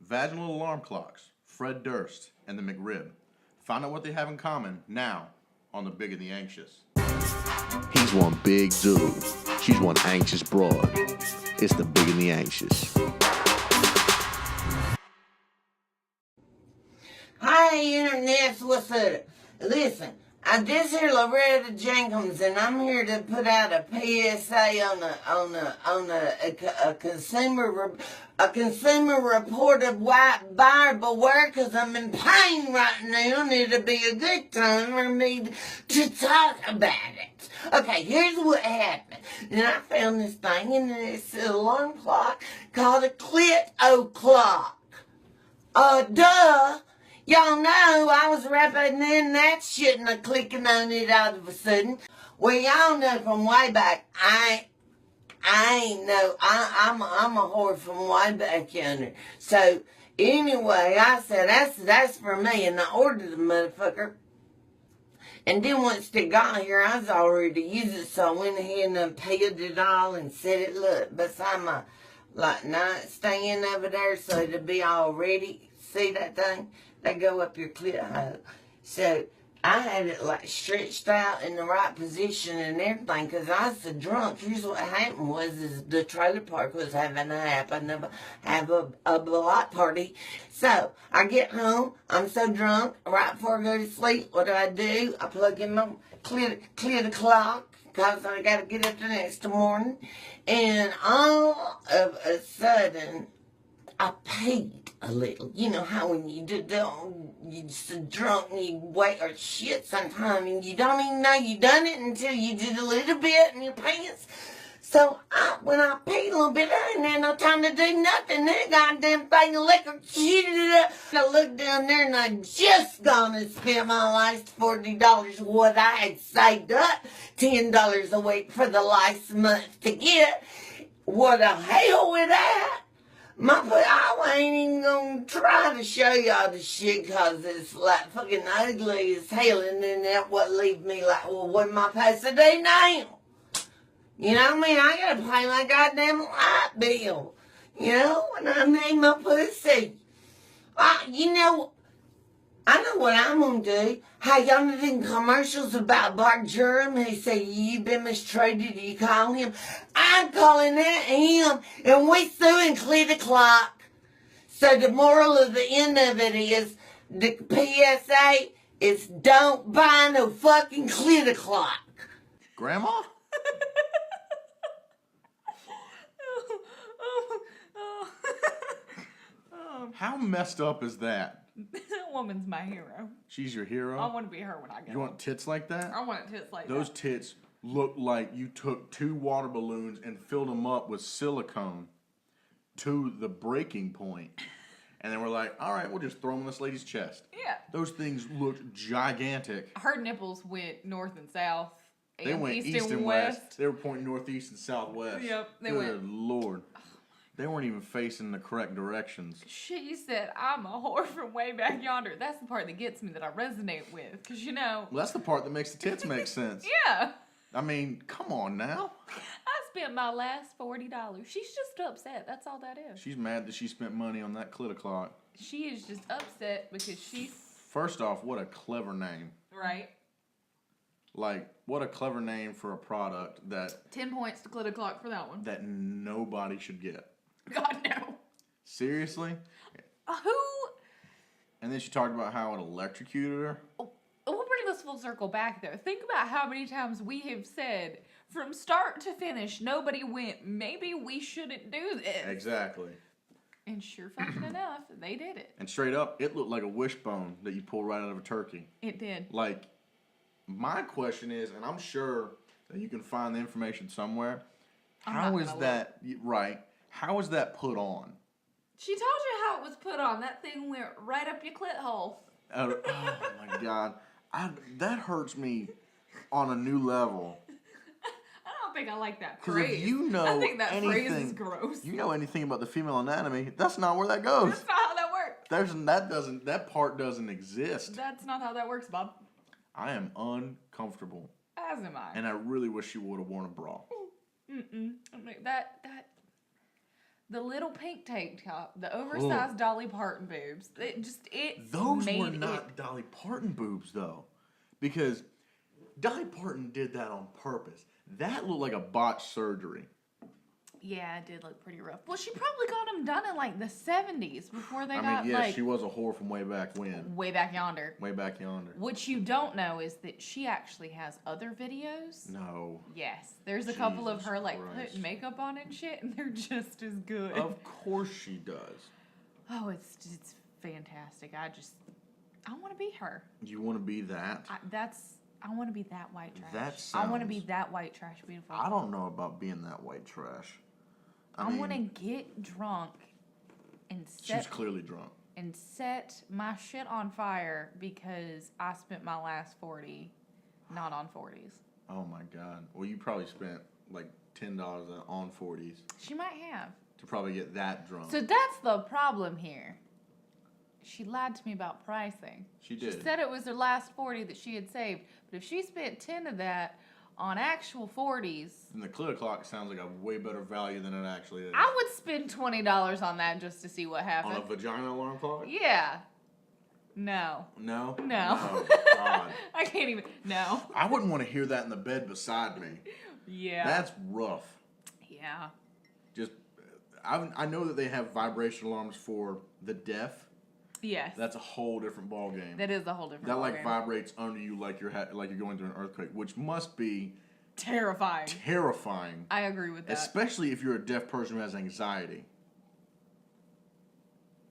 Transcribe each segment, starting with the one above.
Vaginal alarm clocks, Fred Durst, and the McRib. Find out what they have in common now on The Big and the Anxious. He's one big dude. She's one anxious broad. It's The Big and the Anxious. Hi, Internet, what's up? Listen, this here Loretta Jenkins, and I'm here to put out a PSA on a consumer reported white buyer beware, because I'm in pain right now, and it'll be a good time for me to talk about it. Okay, here's what happened. And I found this thing, and it's an alarm clock called a clit-o-clock. Duh. Y'all know I was rapping in that shit and clicking on it all of a sudden. Well, y'all know from way back, I'm a whore from way back yonder. So, anyway, I said, that's for me, and I ordered the motherfucker. And then once they got here, I was already using it, so I went ahead and peeled it all and set it, look, beside my, nightstand over there, so it'll be all ready. See that thing? They go up your clit hole. So I had it stretched out in the right position and everything, because I was so drunk. Here's what happened is the trailer park was having a block party. So I get home, I'm so drunk, right before I go to sleep, what do? I plug in my clit clock, because I got to get up the next morning, and all of a sudden, I peed a little. You know how when you you're so drunk and you wait or shit sometime and you don't even know you done it until you did a little bit in your pants. So when I peed a little bit, I ain't had no time to do nothing. That goddamn thing of liquor cheated up. I looked down there and I just gonna spend my last $40 what I had saved up, $10 a week for the last month to get. What the hell with that? I ain't even gonna try to show y'all the shit, cause it's fucking ugly as hell, and then that what leave me well, what am I supposed to do now? You know what I mean? I gotta pay my goddamn light bill. You know, when I need my pussy. I know what I'm gonna do. Hey, y'all know them commercials about Bart Durham? He said, you've been mistreated, you call him. I'm calling that him, and we suing Clear the Clock. So the moral of the end of it is, the PSA is don't buy no fucking Clear the Clock. Grandma? How messed up is that? That woman's my hero. She's your hero? I want to be her when I get You want tits like that? I want tits like Those that. tits look like you took 2 water balloons and filled them up with silicone to the breaking point. And then we're like, all right, we'll just throw them in this lady's chest. Yeah. Those things looked gigantic. Her nipples went north and south. They went east and west. They were pointing northeast and southwest. Yep, they Good went. Lord. They weren't even facing the correct directions. She said, I'm a whore from way back yonder. That's the part that gets me, that I resonate with. Because, Well, that's the part that makes the tits make sense. Yeah. I mean, come on now. I spent my last $40. She's just upset. That's all that is. She's mad that she spent money on that clit clock. She is just upset because she's... First off, what a clever name. Right. Like, what a clever name for a product that... 10 points to clit clock for that one. That nobody should get. God, no. Seriously? Who? And then she talked about how it electrocuted her. We'll bring this full circle back, though. Think about how many times we have said, from start to finish, nobody went, maybe we shouldn't do this. Exactly. And sure fucking enough, they did it. And straight up, it looked like a wishbone that you pull right out of a turkey. It did. Like, my question is, and I'm sure that you can find the information somewhere, how is that, right, how is that put on? She told you how it was put on. That thing went right up your clit hole. Oh my God. That hurts me on a new level. I don't think I like that Because phrase. if you know I think that anything, phrase is gross. You know anything about the female anatomy, that's not where that goes. That's not how that works. That part doesn't exist. That's not how that works, Bob. I am uncomfortable. As am I. And I really wish she would have worn a bra. I mean, The little pink tank top, the oversized Dolly Parton boobs. Those made were not Dolly Parton boobs, though. Because Dolly Parton did that on purpose. That looked like a botched surgery. Yeah, it did look pretty rough. Well, she probably got them done in like the 70s before they She was a whore from way back when. way back yonder. Way back yonder. What you don't know is that she actually has other videos. No. Yes, there's a couple of her like Christ. putting makeup on and shit, and they're just as good. Of course she does. Oh, it's fantastic. I want to be her. You want to be that? I want to be that white trash. That I want to be sounds- that white trash beautiful. I don't know about being that white trash. I want to get drunk and She was clearly drunk. set my shit on fire because I spent my last 40 not on 40s. Oh my God. Well, you probably spent like $10 on 40s She might have. to probably get that drunk. So that's the problem here. She lied to me about pricing. She did. She said it was her last 40 that she had saved. But if she spent 10 of that on actual 40s, And the clear clock sounds like a way better value than it actually is. I would spend $20 on that just to see what On happened. a vagina alarm clock? Yeah. No. No? No. Oh, God. I can't even. No. I wouldn't want to hear that in the bed beside me. Yeah. That's rough. Yeah. Just, I know that they have vibration alarms for the deaf. Yes. That's a whole different ball game. That is a whole different That like ballgame. vibrates under you like you're going through an earthquake, which must be Terrifying. terrifying, I agree with that. especially if you're a deaf person who has anxiety.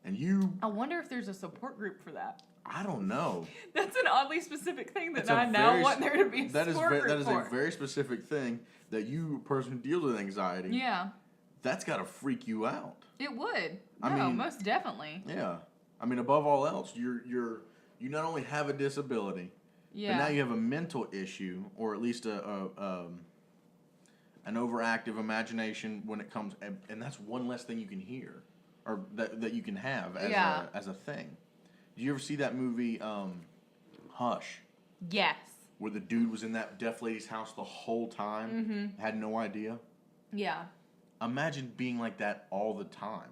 And you, I wonder if there's a support group for that. I don't know. That's an oddly specific thing that It's a I now very want there to be a That is support group that is for. a very specific thing that you, a person who deals with anxiety, Yeah, that's got to freak you out. it would. I No, mean- most definitely. Yeah, I mean, above all else, you not only have a disability, Yeah. but now you have a mental issue, or at least an overactive imagination when it comes, and that's one less thing you can hear, or that you can have as a thing. Did you ever see that movie, Hush, Yes. where the dude was in that deaf lady's house the whole time, Mm-hmm. had no idea? Yeah. Imagine being like that all the time.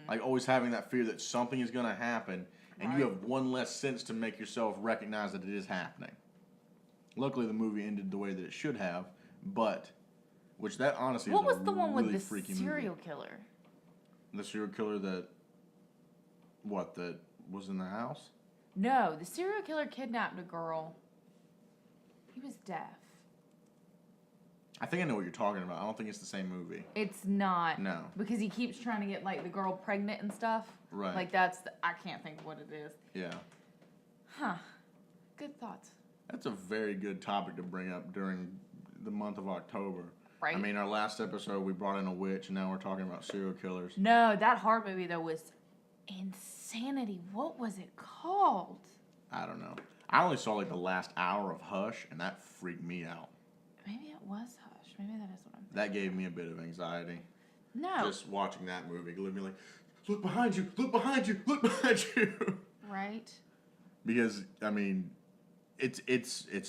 Like always having that fear that something is going to happen, and you Right. have one less sense to make yourself recognize that it is happening. Luckily, the movie ended the way that it should have, but which that honestly What is was a the one really with the freaky serial movie. killer? The serial killer that was in the house? No, the serial killer kidnapped a girl. He was deaf. I think I know what you're talking about. I don't think it's the same movie. It's not. No. Because he keeps trying to get like the girl pregnant and stuff. Right. Like I can't think of what it is. Yeah. Huh. Good thoughts. That's a very good topic to bring up during the month of October. Right. I mean, our last episode we brought in a witch, and now we're talking about serial killers. No, that horror movie though was insanity. What was it called? I don't know. I only saw like the last hour of Hush, and that freaked me out. Maybe it was Hush. Maybe that is what I'm thinking. That gave me a bit of anxiety. No. Just watching that movie. Literally like, look behind you, look behind you, look behind you. Right. Because, I mean, it's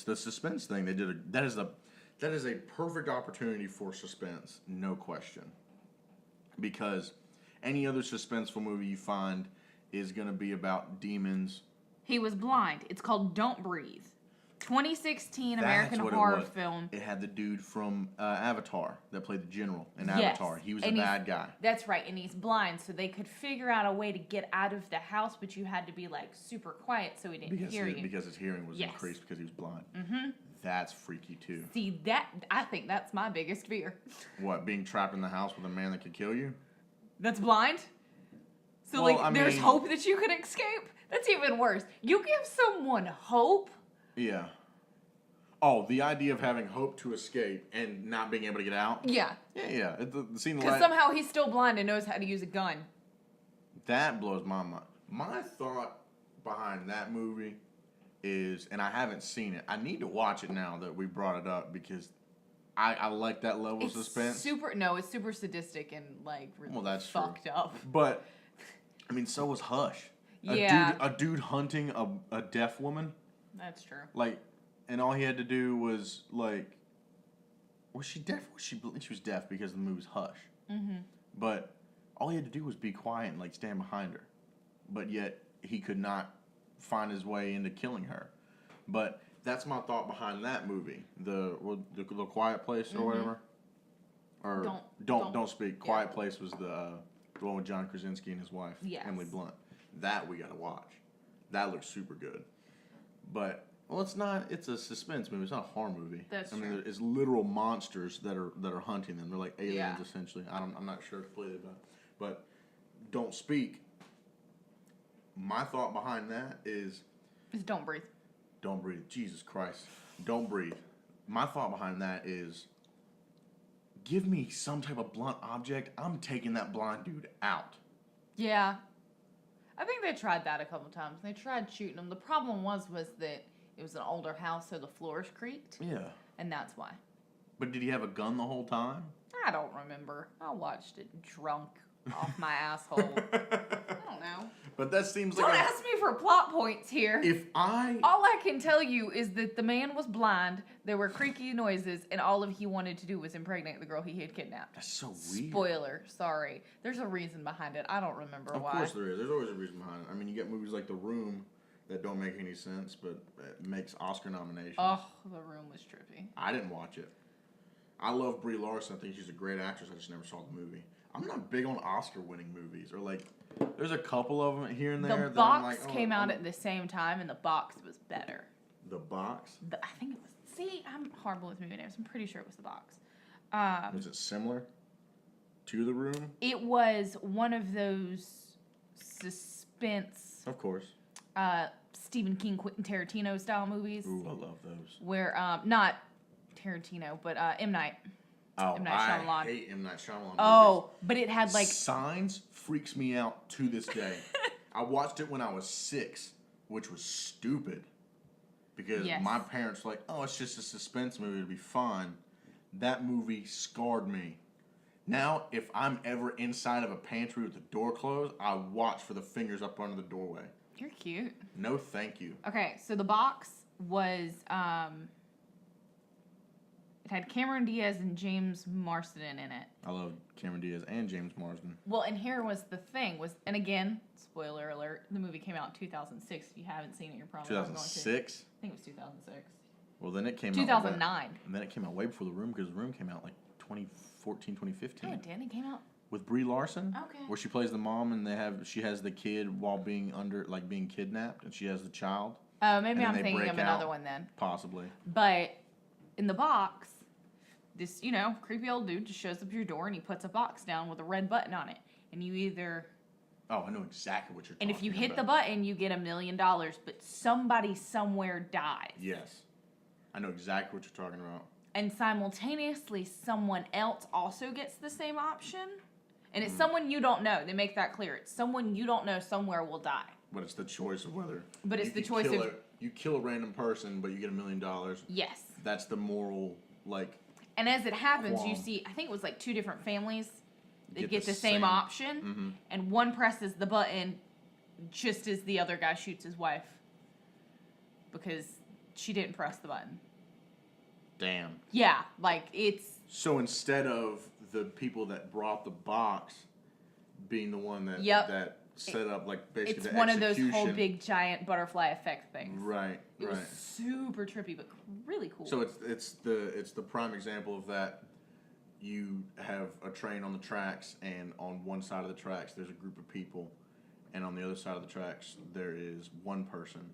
the suspense thing. That is a perfect opportunity for suspense, no question. Because any other suspenseful movie you find is going to be about demons. He was blind. It's called Don't Breathe. 2016 That's American what it horror was. film. It had the dude from Avatar that played the general in Yes. Avatar. He was a And he's- bad guy. That's right, and he's blind, so they could figure out a way to get out of the house, but you had to be like super quiet so he didn't hear you. Because his hearing was Yes. increased because he was blind. Mm-hmm. That's freaky too. See I think that's my biggest fear. What, being trapped in the house with a man that could kill you? That's blind. So Well, like, I there's mean- hope that you could escape. That's even worse. You give someone hope. Yeah. Oh, the idea of having hope to escape and not being able to get out? Yeah, Yeah. The scene because somehow he's still blind and knows how to use a gun. that blows my mind. My thought behind that movie is, and I haven't seen it. I need to watch it now that we brought it up because I like that level of suspense. It's super sadistic and like really Well, that's true. fucked up. But I mean, so was Hush. Yeah. A dude hunting a deaf woman. That's true. Like, and all he had to do was like, was she deaf? She was deaf because the movie was Hush. But all he had to do was be quiet and like stand behind her. But yet he could not find his way into killing her. But that's my thought behind that movie, the Quiet Place or whatever. Or don't speak. Quiet Place was the one with John Krasinski and his wife, Emily Blunt. That we gotta watch. That looks super good. But well, it's not. It's a suspense movie. It's not a horror movie. That's true. true. It's literal monsters that are hunting them. They're like aliens essentially. I'm not sure completely about it. But Don't Speak. My thought behind that is Don't Breathe. Don't breathe. Jesus Christ. Don't breathe. My thought behind that is give me some type of blunt object. I'm taking that blind dude out. Yeah. I think they tried that a couple times. They tried shooting him. The problem was that it was an older house, so the floors creaked. Yeah. And that's why. But did he have a gun the whole time? I don't remember. I watched it drunk off my asshole. I don't know. But that seems Don't like ask me for plot points here. All I can tell you is that the man was blind, there were creaky noises, and all he wanted to do was impregnate the girl he had kidnapped. That's so weird. Spoiler, sorry. There's a reason behind it. I don't remember why. Of course there is. There's always a reason behind it. I mean, you get movies like The Room that don't make any sense, but it makes Oscar nominations. Oh, The Room was trippy. I didn't watch it. I love Brie Larson. I think she's a great actress. I just never saw the movie. I'm not big on Oscar-winning movies, or like, there's a couple of them here and there. The Box came out at the same time, and The Box was better. The Box? I think it was. See, I'm horrible with movie names. I'm pretty sure it was The Box. Was it similar to The Room? It was one of those suspense. Of course. Stephen King, Quentin Tarantino style movies. Ooh, I love those. Where not Tarantino, but M. Night. Oh, M. Night Shyamalan. I hate M. Night Shyamalan. Oh, but it had like Signs freaks me out to this day. I watched it when I was 6, which was stupid. Because my parents were like, oh, it's just a suspense movie, it'll be fun. That movie scarred me. Now, if I'm ever inside of a pantry with the door closed, I watch for the fingers up under the doorway. You're cute. No, thank you. Okay, so The Box was it had Cameron Diaz and James Marsden in it. I love Cameron Diaz and James Marsden. Well, and here was the thing and again, spoiler alert, the movie came out in 2006. If you haven't seen it, you're probably 2006? I think it was 2006. Well, then it came 2009. And then it came out way before The Room, because The Room came out like 2014, 2015. No, it didn't. It came out. With Brie Larson? Okay. Where she plays the mom and she has the kid while being being kidnapped, and she has the child. Maybe I'm thinking of another one then. Possibly. But in The Box, this, creepy old dude just shows up at your door and he puts a box down with a red button on it. And you either... Oh, I know exactly what you're talking about. And if you hit the button, you get $1 million, but somebody somewhere dies. Yes. I know exactly what you're talking about. And simultaneously, someone else also gets the same option. And it's someone you don't know. They make that clear. It's someone you don't know somewhere will die. But it's the choice of whether... But it's the choice of... You kill a random person, but you get $1 million. Yes. That's the moral, And as it happens, you see... I think it was 2 different families. They get the same option. Mm-hmm. And one presses the button just as the other guy shoots his wife. Because she didn't press the button. Damn. Yeah, it's... So instead of the people that brought the box being the one that that set up basically it's the one execution. of those whole big giant butterfly effect things. Right. It was super trippy, but really cool. So it's the prime example of that. You have a train on the tracks, and on one side of the tracks there's a group of people, and on the other side of the tracks there is one person.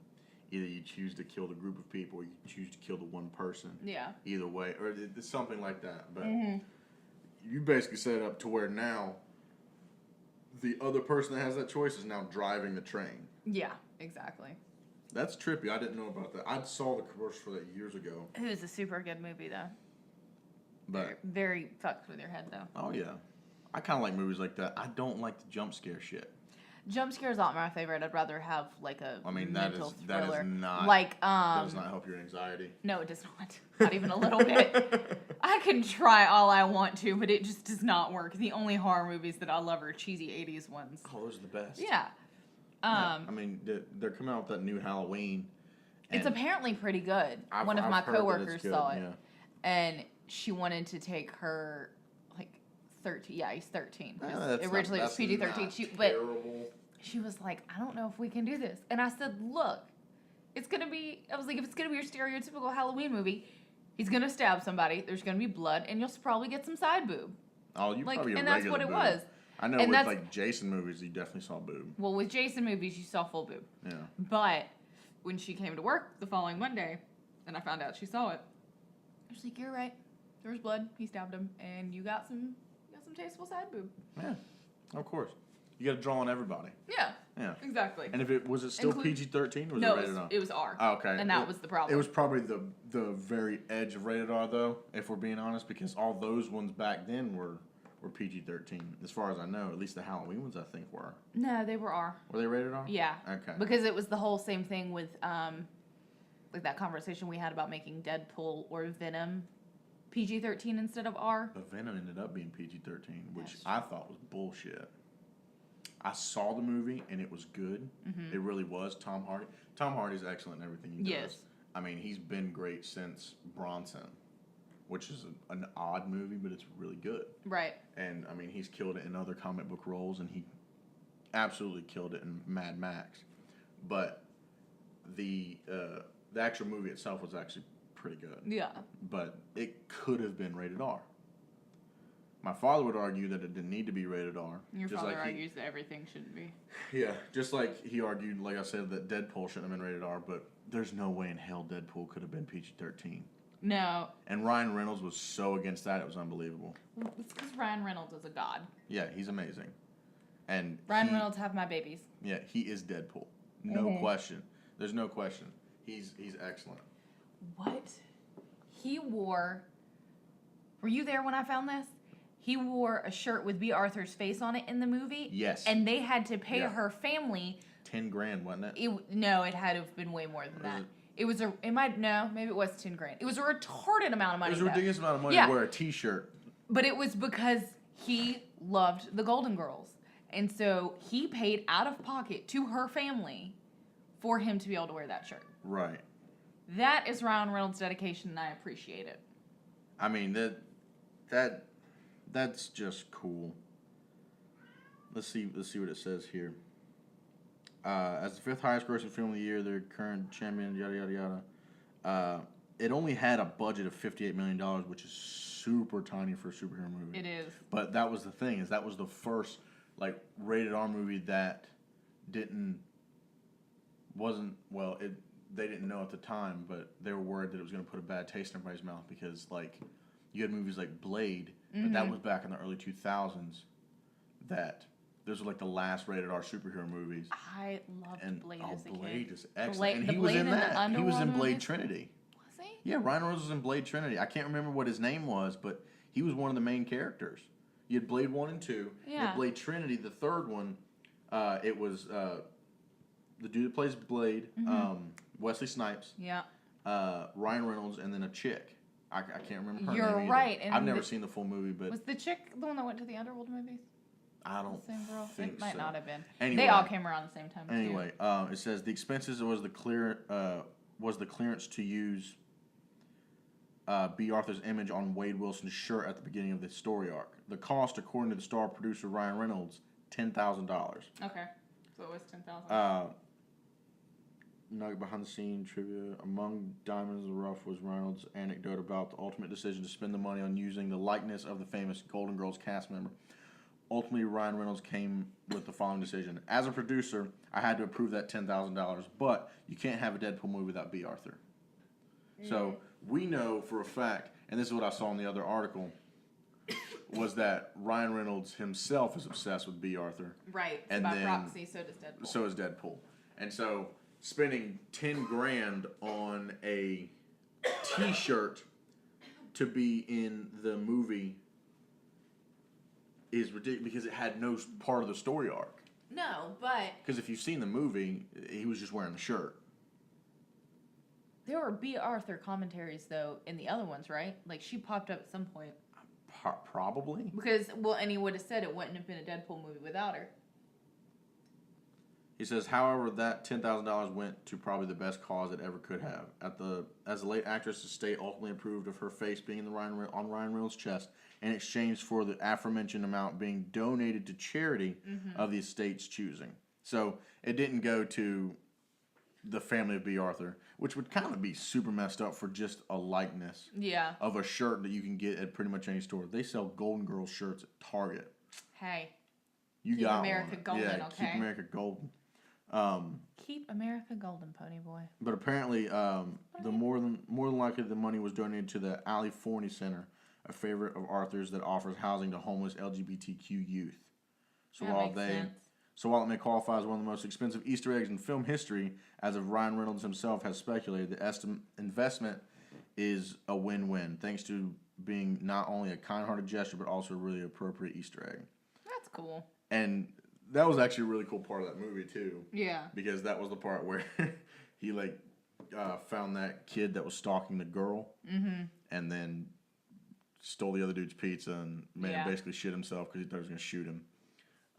Either you choose to kill the group of people, or you choose to kill the one person. Yeah. Either way, or it's something like that. But you basically set it up to where now the other person that has that choice is now driving the train. Yeah, exactly. That's trippy. I didn't know about that. I saw the commercial for that years ago. It was a super good movie, though. But very fucked with your head, though. Oh, yeah. I kind of like movies like that. I don't like the jump scare shit. Jump scares aren't my favorite. I'd rather have a mental thriller. That is not that does not help your anxiety. No, it does not. Not even a little bit. I can try all I want to, but it just does not work. The only horror movies that I love are cheesy 80s ones. Oh, those are the best. Yeah. I mean, they're coming out with that new Halloween. It's apparently pretty good. One of my coworkers saw it. Yeah. And she wanted to take her 13. Yeah, he's 13. That's Originally it was PG-13. But she was like, I don't know if we can do this. And I said, look, it's going to be, I was like, if it's going to be your stereotypical Halloween movie, he's going to stab somebody, there's going to be blood, and you'll probably get some side boob. Oh, you probably and that's what it was. I know, and with like Jason movies, you definitely saw boob. Well, with Jason movies, you saw full boob. Yeah. But when she came to work the following Monday, and I found out she saw it, I was like, you're right. There was blood. He stabbed him, and you got some tasteful side boob. Yeah, of course. You got to draw on everybody. Yeah. Yeah. Exactly. And if it was still PG-13? Was no, it rated R? It was R. Oh, okay. And that was the problem. It was probably the very edge of rated R though, if we're being honest, because all those ones back then were PG-13, as far as I know. At least the Halloween ones, I think, were. No, they were R. Were they rated R? Yeah. Okay. Because it was the whole same thing with like that conversation we had about making Deadpool or Venom PG-13 instead of R. But Venom ended up being PG-13, which I thought was bullshit. I saw the movie and it was good. Mm-hmm. It really was. Tom Hardy's excellent in everything he does. Yes. I mean, he's been great since Bronson, which is an odd movie, but it's really good. Right. And I mean, he's killed it in other comic book roles, and he absolutely killed it in Mad Max. But the actual movie itself was actually pretty good. Yeah. But it could have been rated R. My father would argue that it didn't need to be rated R. Your father argues that everything shouldn't be. Yeah, just like he argued, like I said, that Deadpool shouldn't have been rated R, but there's no way in hell Deadpool could have been PG-13. No. And Ryan Reynolds was so against that, it was unbelievable. It's because Ryan Reynolds is a god. Yeah, he's amazing. And Ryan Reynolds have my babies. Yeah, he is Deadpool. No question. There's no question. He's excellent. What? He wore... Were you there when I found this? He wore a shirt with B. Arthur's face on it in the movie. Yes. And they had to pay her family... $10,000, wasn't it? No, it had to have been way more than that. Maybe it was $10,000. It was a retarded amount of money. It was a ridiculous amount of money to wear a T-shirt. But it was because he loved the Golden Girls. And so he paid out of pocket to her family for him to be able to wear that shirt. Right. That is Ryan Reynolds' dedication, and I appreciate it. I mean, that's just cool. Let's see what it says here. As the fifth highest grossing film of the year, their current champion, yada yada yada. It only had a budget of $58 million, which is super tiny for a superhero movie. It is. But that was the thing, is that was the first like rated R movie that they didn't know at the time, but they were worried that it was going to put a bad taste in everybody's mouth, because like you had movies like Blade, but that was back in the early 2000s. That those were like the last rated R superhero movies. I loved Blade as a kid. Blade is excellent. And he was Blade in that. He was in Blade movies? Trinity. Was he? Yeah, Ryan Reynolds was in Blade Trinity. I can't remember what his name was, but he was one of the main characters. You had Blade 1 and 2. Yeah. You had Blade Trinity, the third one. It was the dude that plays Blade, Wesley Snipes. Yeah. Ryan Reynolds, and then a chick. I can't remember her You're name right. either. I've never seen the full movie, but... Was the chick the one that went to the Underworld movies? I don't Same girl? think It might so. not have been. Anyway, they all came around the same time, Anyway, it says the expenses was the clearance to use B. Arthur's image on Wade Wilson's shirt at the beginning of the story arc. The cost, according to the star producer Ryan Reynolds, $10,000. Okay. So it was $10,000. Nugget behind the scene trivia. Among Diamonds in the Rough was Reynolds' anecdote about the ultimate decision to spend the money on using the likeness of the famous Golden Girls cast member. Ultimately, Ryan Reynolds came with the following decision. As a producer, I had to approve that $10,000, but you can't have a Deadpool movie without B. Arthur. So we know for a fact, and this is what I saw in the other article, was that Ryan Reynolds himself is obsessed with B. Arthur. Right. And by then, proxy, so does Deadpool. So is Deadpool. And so spending $10,000 on a T-shirt to be in the movie is ridiculous, because it had no part of the story arc. No, but... Because if you've seen the movie, he was just wearing the shirt. There were B. Arthur commentaries, though, in the other ones, right? Like, she popped up at some point. Probably. Because, well, and he would have said it wouldn't have been a Deadpool movie without her. He says, however, that $10,000 went to probably the best cause it ever could have. As the late actress' estate ultimately approved of her face being on Ryan Reynolds' chest in exchange for the aforementioned amount being donated to charity of the estate's choosing. So it didn't go to the family of B. Arthur, which would kind of be super messed up for just a likeness of a shirt that you can get at pretty much any store. They sell Golden Girls shirts at Target. Hey. You keep got America one. golden, yeah, okay? Keep America golden. Keep America golden, pony boy. But apparently, the more than likely the money was donated to the Ali Forney Center, a favorite of Arthur's that offers housing to homeless LGBTQ youth. So while it may qualify as one of the most expensive Easter eggs in film history, as of Ryan Reynolds himself has speculated, the investment is a win-win, thanks to being not only a kind-hearted gesture, but also a really appropriate Easter egg. That's cool. And that was actually a really cool part of that movie, too. Yeah. Because that was the part where he, found that kid that was stalking the girl, and then stole the other dude's pizza and made him basically shit himself because he thought he was going to shoot him.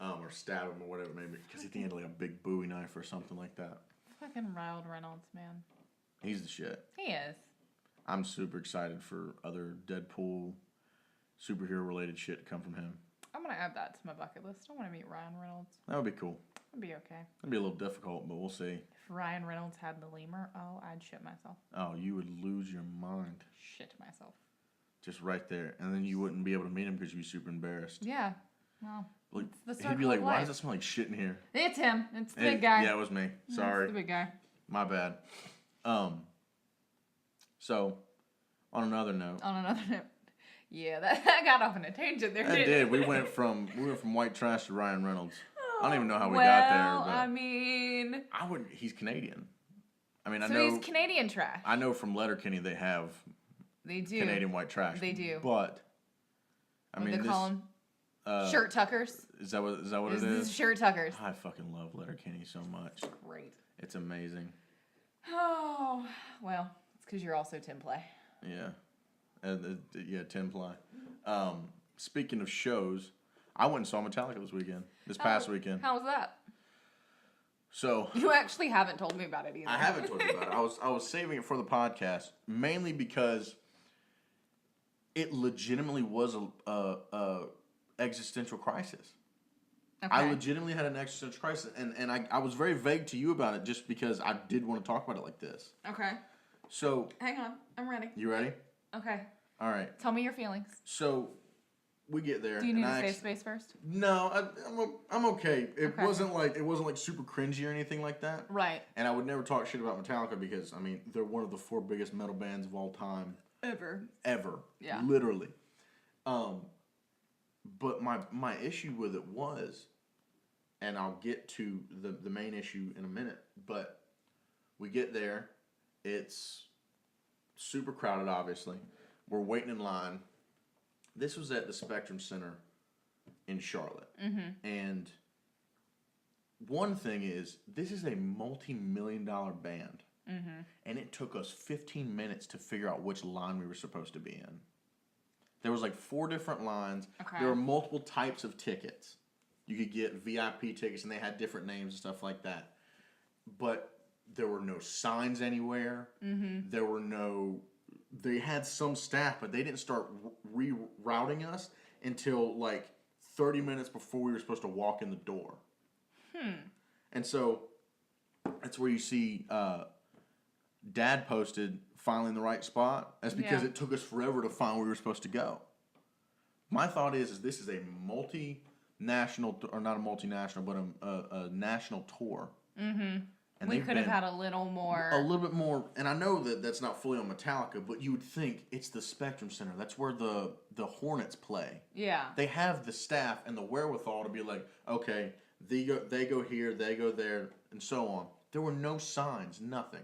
Or stab him or whatever, maybe. Because he had, a big Bowie knife or something like that. Fucking Ryan Reynolds, man. He's the shit. He is. I'm super excited for other Deadpool superhero-related shit to come from him. I'm going to add that to my bucket list. I want to meet Ryan Reynolds. That would be cool. It'd be okay. It'd be a little difficult, but we'll see. If Ryan Reynolds had the lemur, I'd shit myself. Oh, you would lose your mind. Shit myself. Just right there. And then you wouldn't be able to meet him because you'd be super embarrassed. Yeah. Well, it's the circle he'd be like, of why life. does it smell like shit in here? It's him. It's the big guy. Yeah, it was me. Sorry. It's the big guy. My bad. So, on another note. Yeah, that got off on a tangent there, That didn't did. it? We went from white trash to Ryan Reynolds. I don't even know how we well, got there. But I mean... he's Canadian. I mean, so I know... he's Canadian trash. I know from Letterkenny they have... They do. Canadian white trash. They do. But, I mean, they call them? Shirt tuckers. Is that what it This is? is shirt tuckers. I fucking love Letterkenny so much. Great. It's amazing. Oh, well, it's because you're also Tim Play. Yeah. 10 ply. Speaking of shows, I went and saw Metallica this past weekend. How was that? So You actually haven't told me about it either. I haven't told you about it. I was saving it for the podcast mainly because it legitimately was a existential crisis. Okay. I legitimately had an existential crisis, and I was very vague to you about it just because I did want to talk about it like this. Okay. So Hang on. I'm ready. you ready? Okay. All right. Tell me your feelings. So we get there. Do you need to save space first? No, I'm okay. It wasn't like super cringy or anything like that. Right. And I would never talk shit about Metallica because I mean they're one of the 4 biggest metal bands of all time. Ever. Yeah. Literally. But my issue with it was, and I'll get to the main issue in a minute, but we get there, it's super crowded obviously. We're waiting in line. This was at the Spectrum Center in Charlotte. And one thing is, this is a multi-million-dollar band. And it took us 15 minutes to figure out which line we were supposed to be in. There was 4 different lines. Okay. There were multiple types of tickets. You could get VIP tickets, and they had different names and stuff like that. But there were no signs anywhere. There were no... They had some staff, but they didn't start rerouting us until 30 minutes before we were supposed to walk in the door. And so that's where you see Dad posted finally in the right spot. That's because it took us forever to find where we were supposed to go. My thought is this is a multinational, or not a multinational, but a national tour. And we could have had a little bit more, and I know that that's not fully on Metallica, but you would think it's the Spectrum Center. That's where the Hornets play. Yeah. They have the staff and the wherewithal to be like, okay, they go here, they go there, and so on. There were no signs, nothing.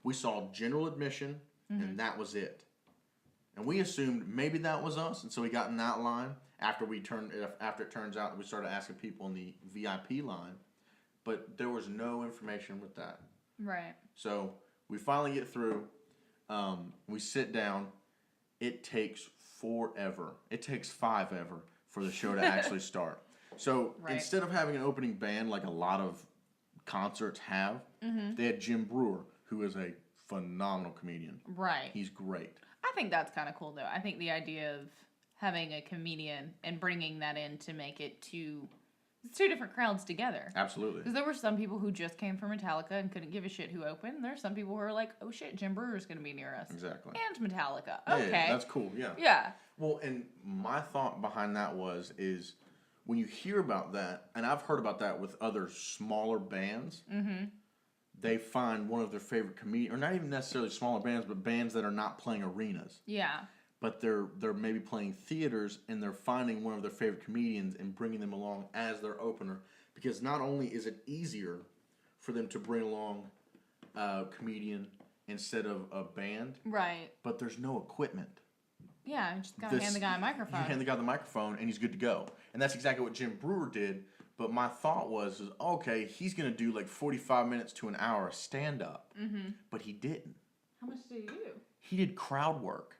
We saw general admission, and that was it. And we assumed maybe that was us, and so we got in that line after it turns out that we started asking people in the VIP line. But there was no information with that. Right. So we finally get through. We sit down. It takes forever. It takes 5 ever for the show to actually start. So instead of having an opening band like a lot of concerts have. They had Jim Brewer, who is a phenomenal comedian. Right. He's great. I think that's kind of cool, though. I think the idea of having a comedian and bringing that in to make it two different crowds together. Absolutely. Because there were some people who just came from Metallica and couldn't give a shit who opened. And there are some people who are like, oh shit, Jim Brewer's going to be near us. Exactly. And Metallica. Yeah, Okay. that's cool, yeah. Yeah. Well, and my thought behind that is when you hear about that, and I've heard about that with other smaller bands, they find one of their favorite comedians, or not even necessarily smaller bands, but bands that are not playing arenas. Yeah. But they're maybe playing theaters, and they're finding one of their favorite comedians and bringing them along as their opener. Because not only is it easier for them to bring along a comedian instead of a band, Right. but there's no equipment. Yeah, just gotta hand the guy a microphone. You hand the guy the microphone, and he's good to go. And that's exactly what Jim Brewer did. But my thought was okay, he's going to do like 45 minutes to an hour of stand-up. But he didn't. How much did he do? He did crowd work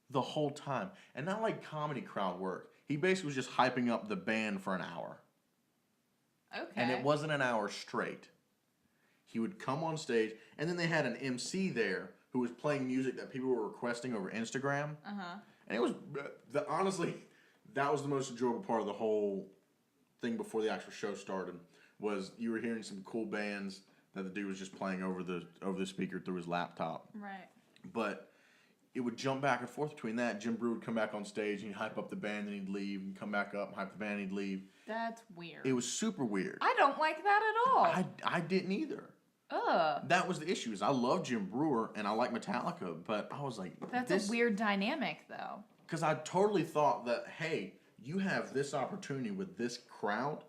the whole time. And not like comedy crowd work. He basically was just hyping up the band for an hour. Okay. And it wasn't an hour straight. He would come on stage, and then they had an MC there who was playing music that people were requesting over Instagram. And it was, honestly, that was the most enjoyable part of the whole thing before the actual show started, was you were hearing some cool bands that the dude was just playing over the speaker through his laptop. Right. But it would jump back and forth between that. Jim Brewer would come back on stage, and he'd hype up the band, then he'd leave, and come back up, and hype the band, and he'd leave. That's weird. It was super weird. I don't like that at all. I didn't either. Ugh. That was the issue. Is I love Jim Brewer and I like Metallica, but I was like, That's a weird dynamic, though. Because I totally thought that, hey, you have this opportunity with this crowd.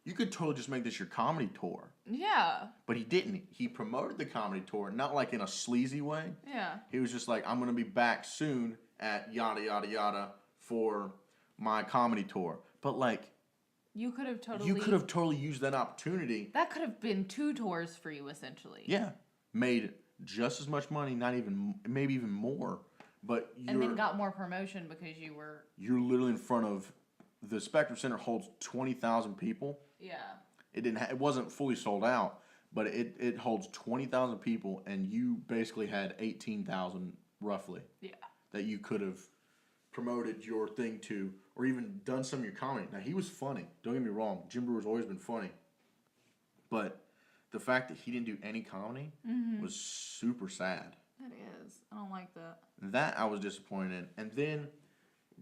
You could totally just make this your comedy tour. Yeah. But he didn't. He promoted the comedy tour, not like in a sleazy way. Yeah. He was just like, I'm going to be back soon at yada, yada, yada for my comedy tour. But like, you could have totally used that opportunity. That could have been 2 tours for you, essentially. Yeah. Made just as much money, maybe even more. But and then got more promotion because you're literally in front of the Spectrum Center holds 20,000 people. Yeah. It wasn't fully sold out, but it holds 20,000 people, and you basically had 18,000 roughly. Yeah. That you could have promoted your thing to, or even done some of your comedy. Now, he was funny. Don't get me wrong. Jim Brewer's always been funny. But the fact that he didn't do any comedy was super sad. That is. I don't like that. That I was disappointed in. And then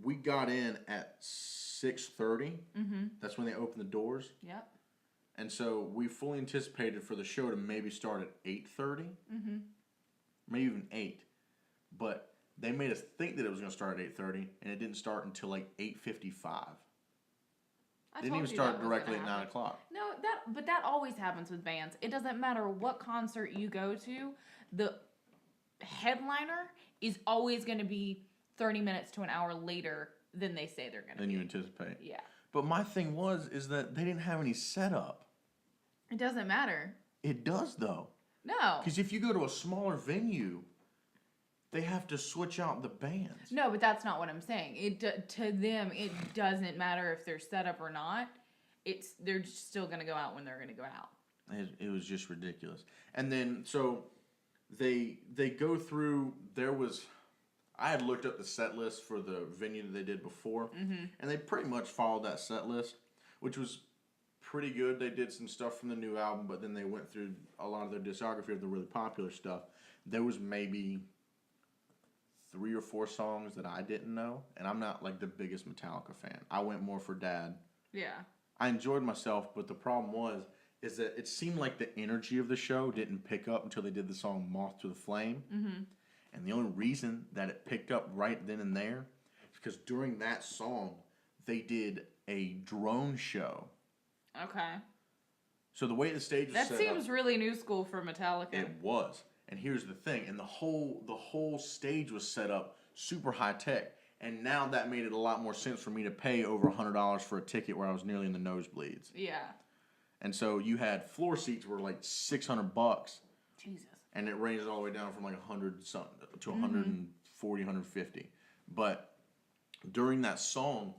we got in at 6:30. That's when they opened the doors. Yep. And so we fully anticipated for the show to maybe start at 8:30. Maybe even 8. But they made us think that it was going to start at 8:30, and it didn't start until like 8:55. Didn't even start directly at 9 o'clock. No, but that always happens with bands. It doesn't matter what concert you go to, the headliner is always going to be 30 minutes to an hour later than they say they're going to be. Than you anticipate. Yeah. But my thing is that they didn't have any setup. It doesn't matter. It does, though. No. Because if you go to a smaller venue, they have to switch out the bands. No, but that's not what I'm saying. To them, it doesn't matter if they're set up or not. They're still going to go out when they're going to go out. It was just ridiculous. And then, so they go through, I had looked up the set list for the venue that they did before, and they pretty much followed that set list, which was pretty good. They did some stuff from the new album, but then they went through a lot of their discography of the really popular stuff. There was maybe 3 or 4 songs that I didn't know, and I'm not like the biggest Metallica fan. I went more for Dad. Yeah. I enjoyed myself, but the problem is that it seemed like the energy of the show didn't pick up until they did the song Moth to the Flame. And the only reason that it picked up right then and there is because during that song, they did a drone show. Okay. So the way the stage was set up... That seems really new school for Metallica. It was. And here's the thing. And the whole stage was set up super high tech. And now that made it a lot more sense for me to pay over $100 for a ticket where I was nearly in the nosebleeds. Yeah. And so you had floor seats were like $600. Jesus. And it ranges all the way down from like 100 something to 140, 150. But during that song,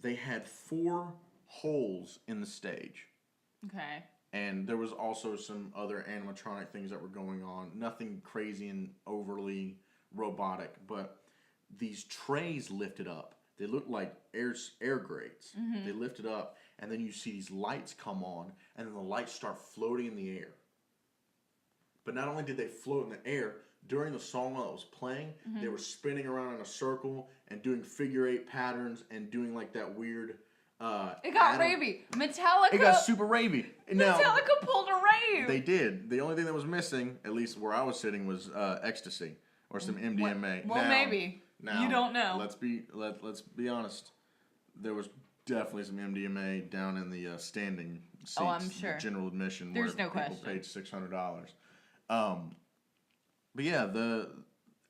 they had 4 holes in the stage. Okay. And there was also some other animatronic things that were going on. Nothing crazy and overly robotic, but these trays lifted up. They looked like air grates. They lifted up, and then you see these lights come on, and then the lights start floating in the air. But not only did they float in the air, during the song while it was playing, they were spinning around in a circle and doing figure 8 patterns and doing like that weird... it got ravey. Metallica. It got super ravey. Now, Metallica pulled a rave. they did. The only thing that was missing, at least where I was sitting, was ecstasy or some MDMA. Well, maybe. Now, You don't know. Let's be honest. There was definitely some MDMA down in the standing seats. Oh, I'm sure. The general admission There's where no people question. paid $600. But yeah,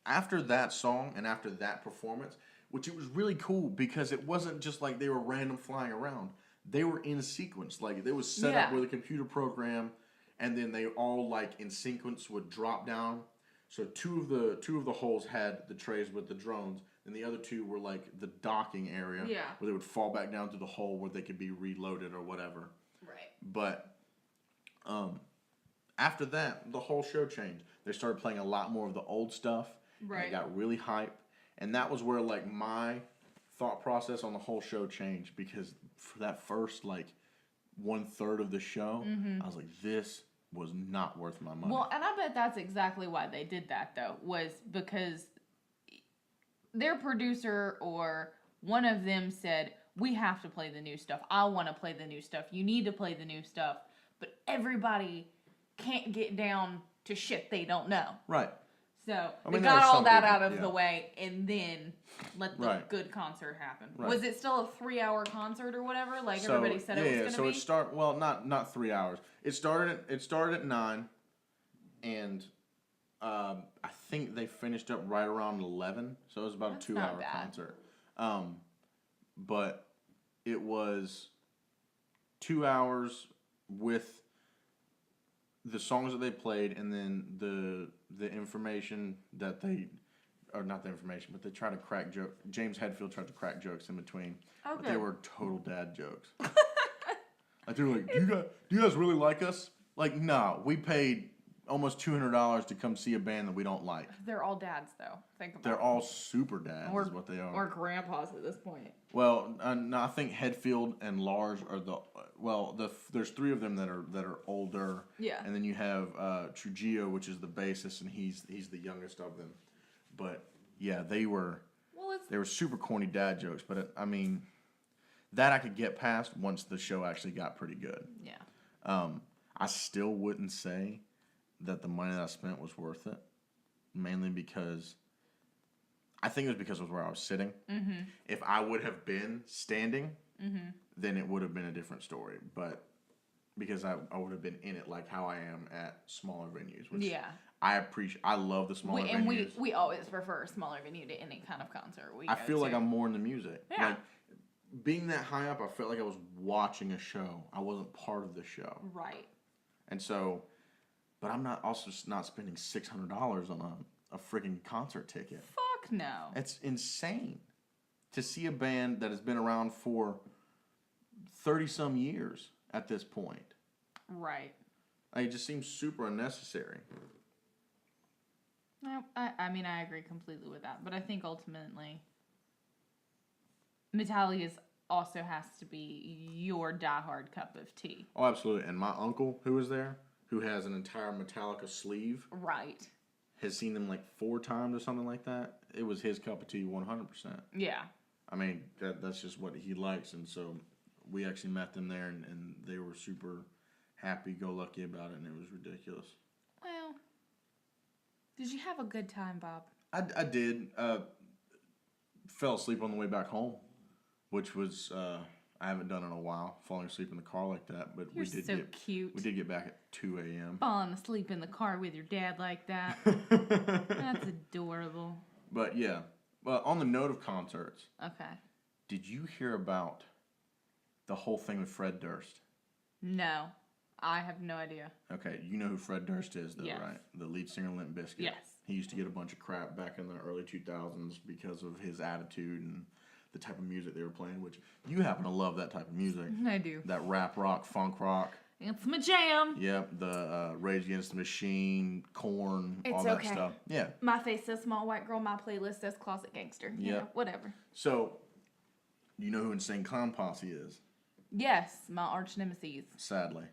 after that song and after that performance, which it was really cool because it wasn't just like they were random flying around. They were in a sequence. Like they was set up with a computer program, and then they all like in sequence would drop down. So two of the holes had the trays with the drones, and the other two were like the docking area where they would fall back down to the hole where they could be reloaded or whatever. Right. But after that, the whole show changed. They started playing a lot more of the old stuff. Right. And it got really hype. And that was where like my thought process on the whole show changed, because for that first like 1/3 of the show, I was like, this was not worth my money. Well, and I bet that's exactly why they did that, though, was because their producer or one of them said, we have to play the new stuff. I want to play the new stuff. You need to play the new stuff. But everybody can't get down to shit they don't know. Right. So I they mean, got all that people, out of the way and then let the good concert happen. Right. Was it still a 3-hour concert or whatever? Like everybody said it was going to so be? it not 3 hours. It started at 9, and I think they finished up right around 11. So it was about That's a 2-hour not bad. concert. But it was 2 hours with the songs that they played, and then the information that they, or not the information, but they try to crack jokes. James Hetfield tried to crack jokes in between. Oh, But good. they were total dad jokes. Like they were like, do you guys really like us? Like, nah, we paid almost $200 to come see a band that we don't like. They're all dads, though. Think about They're it. all super dads, is what they are. Or grandpas at this point. Well, no, I think Hetfield and Lars are there's 3 of them that are older. Yeah. And then you have Trujillo, which is the bassist, and he's the youngest of them. But yeah, they were super corny dad jokes. But I mean, that I could get past once the show actually got pretty good. Yeah. I still wouldn't say that the money that I spent was worth it, mainly because I think it was because it was where I was sitting. Mm-hmm. If I would have been standing, then it would have been a different story. But because I would have been in it like how I am at smaller venues, which I appreciate. I love the smaller venues. We always prefer a smaller venue to any kind of concert. I feel like I'm more in the music. Yeah. Like, being that high up, I felt like I was watching a show. I wasn't part of the show. Right. And so, but I'm not spending $600 on a freaking concert ticket. Fuck no. It's insane to see a band that has been around for 30-some years at this point. Right. Like, it just seems super unnecessary. No, I mean, I agree completely with that. But I think ultimately, Metallica also has to be your diehard cup of tea. Oh, absolutely. And my uncle, who was there, who has an entire Metallica sleeve, Right. has seen them like 4 times or something like that. It was his cup of tea 100%. Yeah. I mean, that's just what he likes. And so we actually met them there, and they were super happy-go-lucky about it, and it was ridiculous. Well, did you have a good time, Bob? I did. Fell asleep on the way back home, which was I haven't done in a while, falling asleep in the car like that. But You're so cute. We did get back at 2 a.m. Falling asleep in the car with your dad like that. That's adorable. But yeah, well, on the note of concerts, Okay. did you hear about the whole thing with Fred Durst? No, I have no idea. Okay, you know who Fred Durst is, though, Yes. right? The lead singer of Limp Bizkit. Yes. He used to get a bunch of crap back in the early 2000s because of his attitude and the type of music they were playing, which you happen to love that type of music. I do. That rap rock, funk rock. It's my jam. Yep, the Rage Against the Machine, Korn, all It's that okay. stuff. Yeah. My face says small white girl. My playlist says closet gangster. You Yep. know, whatever. So, you know who Insane Clown Posse is? Yes, my arch nemesis. Sadly.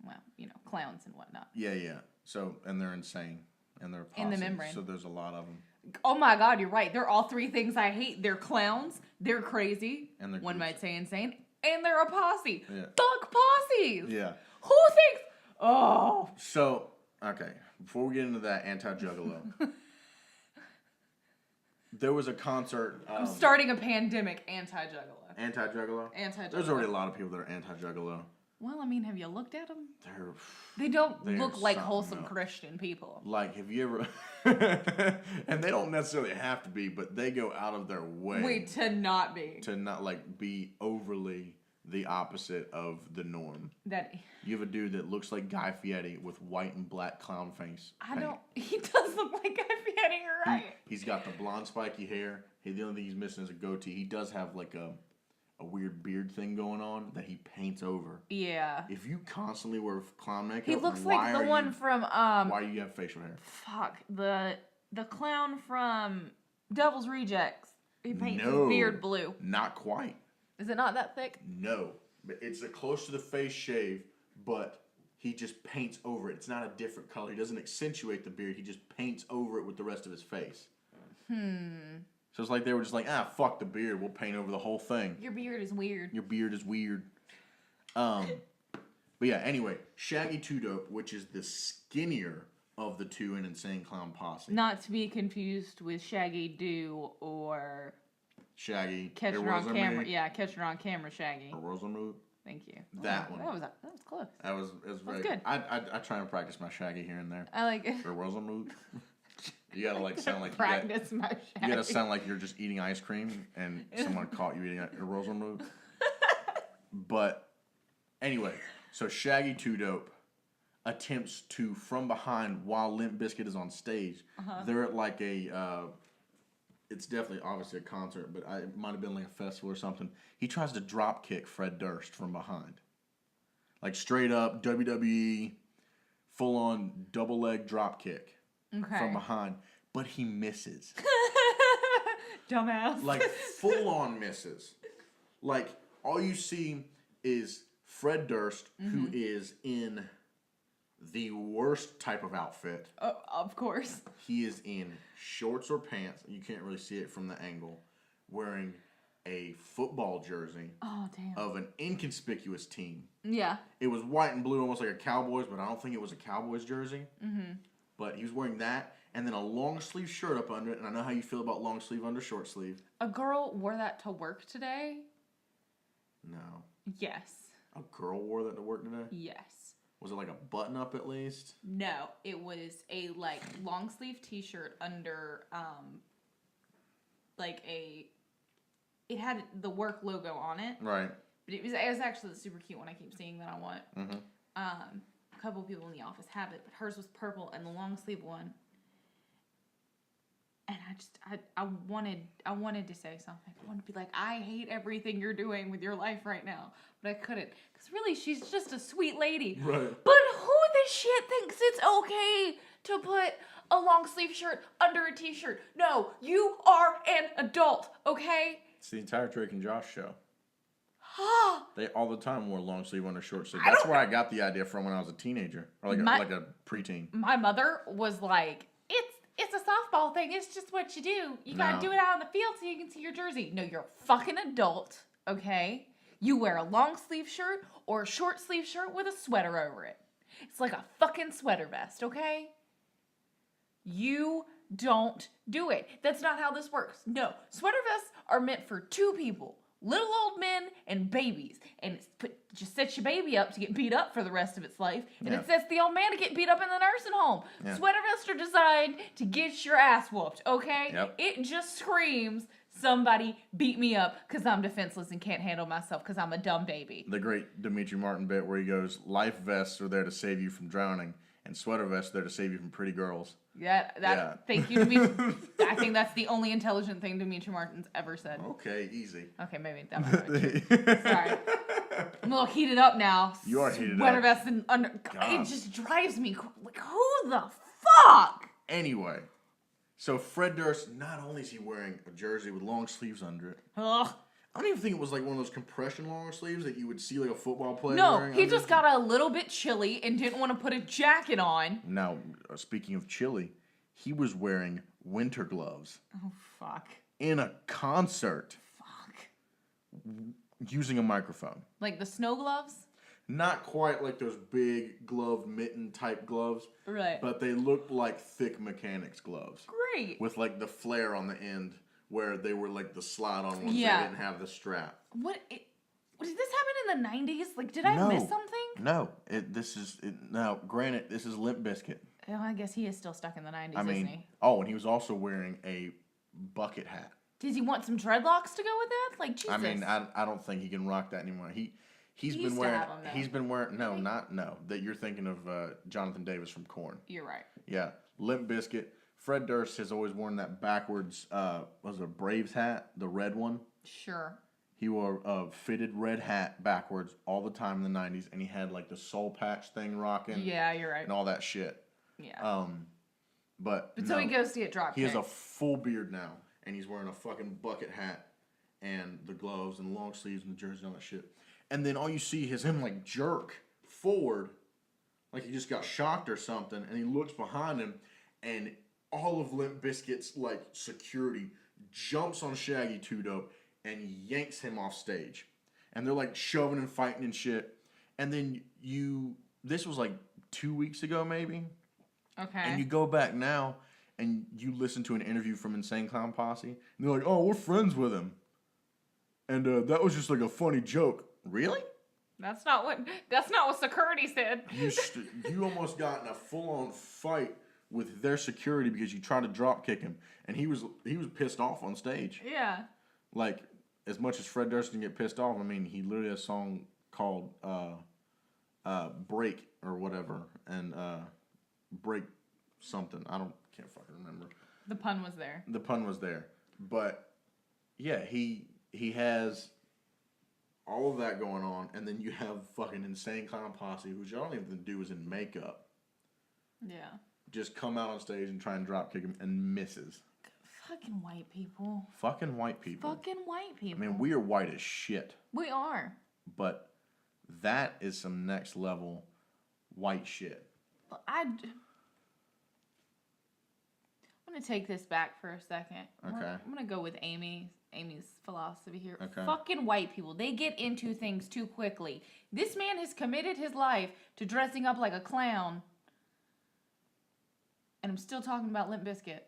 Well, you know, clowns and whatnot. Yeah. So, and they're insane. And they're In the posse, membrane. so there's a lot of them. Oh my God, you're right. They're all three things I hate. They're clowns. They're crazy. And they're one groups. might say insane. And they're a posse. Yeah. Fuck posses. Yeah. Who thinks? Oh. So, okay, before we get into that anti-juggalo, there was a concert. I'm starting a pandemic anti-juggalo. Anti-juggalo? Anti-juggalo. There's already a lot of people that are anti-juggalo. Well, I mean, have you looked at them? They're They don't They're look like something wholesome else. Christian people. like, have you ever? And they don't necessarily have to be, but they go out of their way Wait, to not be. to not like be overly the opposite of the norm. That You have a dude that looks like Guy Fieri with white and black clown face. I paint. don't. He does look like Guy Fieri, you're right. He's got the blonde spiky hair. The only thing he's missing is a goatee. He does have like a weird beard thing going on that he paints over. Yeah. If you constantly wear clown makeup, He looks why like the are one you, from why do you have facial hair? fuck, the clown from Devil's Rejects. He paints No. his beard blue. Not quite. Is it not that thick? No, but it's a close to the face shave, but he just paints over it. It's not a different color. He doesn't accentuate the beard. He just paints over it with the rest of his face. So it's like they were just like, fuck the beard. We'll paint over the whole thing. Your beard is weird. Your beard is weird. But yeah, anyway, Shaggy Two Dope, which is the skinnier of the two in Insane Clown Posse. Not to be confused with Shaggy Doo or Shaggy. Catch Her on Camera. Yeah, Catch Her on Camera Shaggy. Rosamund. Thank you. That Oh, one. That was close. That was very good. I try and practice my Shaggy here and there. I like it. Or Rosamund. You gotta like sound like Practice my Shaggy. you gotta sound like you're just eating ice cream and someone caught you eating a Rosamund. But anyway, so Shaggy Two Dope attempts to from behind while Limp Bizkit is on stage. They're at like a it's definitely obviously a concert, but it might have been like a festival or something. He tries to drop kick Fred Durst from behind. Like straight up WWE full on double leg drop kick from behind, but he misses. Dumbass. Like full on misses. Like all you see is Fred Durst, who is in the worst type of outfit. Of course. He is in shorts or pants. You can't really see it from the angle. Wearing a football jersey Oh, damn. of an inconspicuous team. Yeah. It was white and blue, almost like a Cowboys, but I don't think it was a Cowboys jersey. But he was wearing that, and then a long sleeve shirt up under it. And I know how you feel about long sleeve under short sleeve. A girl wore that to work today? No. Yes. A girl wore that to work today? Yes. Was it like a button up at least? No, it was a like long sleeve t-shirt under it had the work logo on it. Right. But it was actually the super cute one I keep seeing that I want. A couple of people in the office have it, but hers was purple and the long sleeve one. And I wanted to say something. I wanted to be like, I hate everything you're doing with your life right now. But I couldn't. Because really, she's just a sweet lady. Right. But who the shit thinks it's okay to put a long sleeve shirt under a t-shirt? No, you are an adult, okay? It's the entire Drake and Josh show. They all the time wore long sleeve under short sleeve. That's where I got the idea from when I was a teenager. Or like a preteen. My mother was like, it's a softball thing. It's just what you do. You gotta do it out on the field so you can see your jersey. No, you're a fucking adult, okay? You wear a long sleeve shirt or a short sleeve shirt with a sweater over it. It's like a fucking sweater vest, okay? You don't do it. That's not how this works. No, sweater vests are meant for two people. Little old men and babies. And just sets your baby up to get beat up for the rest of its life. And it sets the old man to get beat up in the nursing home. Yeah. Sweater vests are designed to get your ass whooped, okay? Yep. It just screams, somebody beat me up because I'm defenseless and can't handle myself because I'm a dumb baby. The great Dimitri Martin bit where he goes, life vests are there to save you from drowning, and sweater vests are there to save you from pretty girls. Yeah. Thank you, Dimitri. I think that's the only intelligent thing Dimitri Martin's ever said. Okay, easy. Okay, maybe that might be true. Sorry. I'm a little heated up now. You are heated Sweater up. vest and under. God. It just drives me like, who the fuck? Anyway, so Fred Durst, not only is he wearing a jersey with long sleeves under it, Ugh. I don't even think it was like one of those compression long sleeves that you would see like a football player No, wearing. he just got a little bit chilly and didn't want to put a jacket on. Now, speaking of chilly, he was wearing winter gloves Oh, fuck. in a concert Fuck. using a microphone. Like the snow gloves? Not quite like those big gloved mitten type gloves, Right. but they looked like thick mechanics gloves Great. with like the flare on the end where they were like the slide on ones. Yeah. They didn't have the strap. What? Did this happen in the 90s? Like, did I miss something? No, now, granted, this is Limp Bizkit. Oh, I guess he is still stuck in the 90s, I isn't mean, he? and he was also wearing a bucket hat. Does he want some dreadlocks to go with that? Like, Jesus. I mean, I don't think he can rock that anymore. He's He been used to wearing. have 'em, though. He's been wearing. No. That you're thinking of Jonathan Davis from Korn. You're right. Yeah, Limp Bizkit. Fred Durst has always worn that backwards. Was it a Braves hat, the red one? Sure. He wore a fitted red hat backwards all the time in the '90s, and he had like the soul patch thing rocking. Yeah, you're right. And all that shit. Yeah. But so he goes to get drop He has a kicked. full beard now, and he's wearing a fucking bucket hat, and the gloves and the long sleeves and the jersey and all that shit. And then all you see is him like jerk forward, like he just got shocked or something, and he looks behind him, and all of Limp Bizkit's like security jumps on Shaggy 2 Dope and yanks him off stage, and they're like shoving and fighting and shit. And then this was like 2 weeks ago maybe. Okay. And you go back now and you listen to an interview from Insane Clown Posse, and they're like, "Oh, we're friends with him, and that was just like a funny joke." Really? That's not what security said. You almost got in a full-on fight with their security because you tried to drop kick him, and he was pissed off on stage. Yeah. Like, as much as Fred Durst can get pissed off, I mean, he literally has a song called "Break" or whatever, and break something. Can't fucking remember. The pun was there. The pun was there, but yeah, he has all of that going on, and then you have fucking Insane Clown Posse, who y'all don't even do is in makeup. Yeah. Just come out on stage and try and drop kick him and misses. Fucking white people. Fucking white people. Fucking white people. I mean, we are white as shit, We are. but that is some next level white shit. I'm gonna take this back for a second. Okay. I'm gonna go with Amy's philosophy here. Okay. Fucking white people. They get into things too quickly. This man has committed his life to dressing up like a clown. And I'm still talking about Limp Bizkit.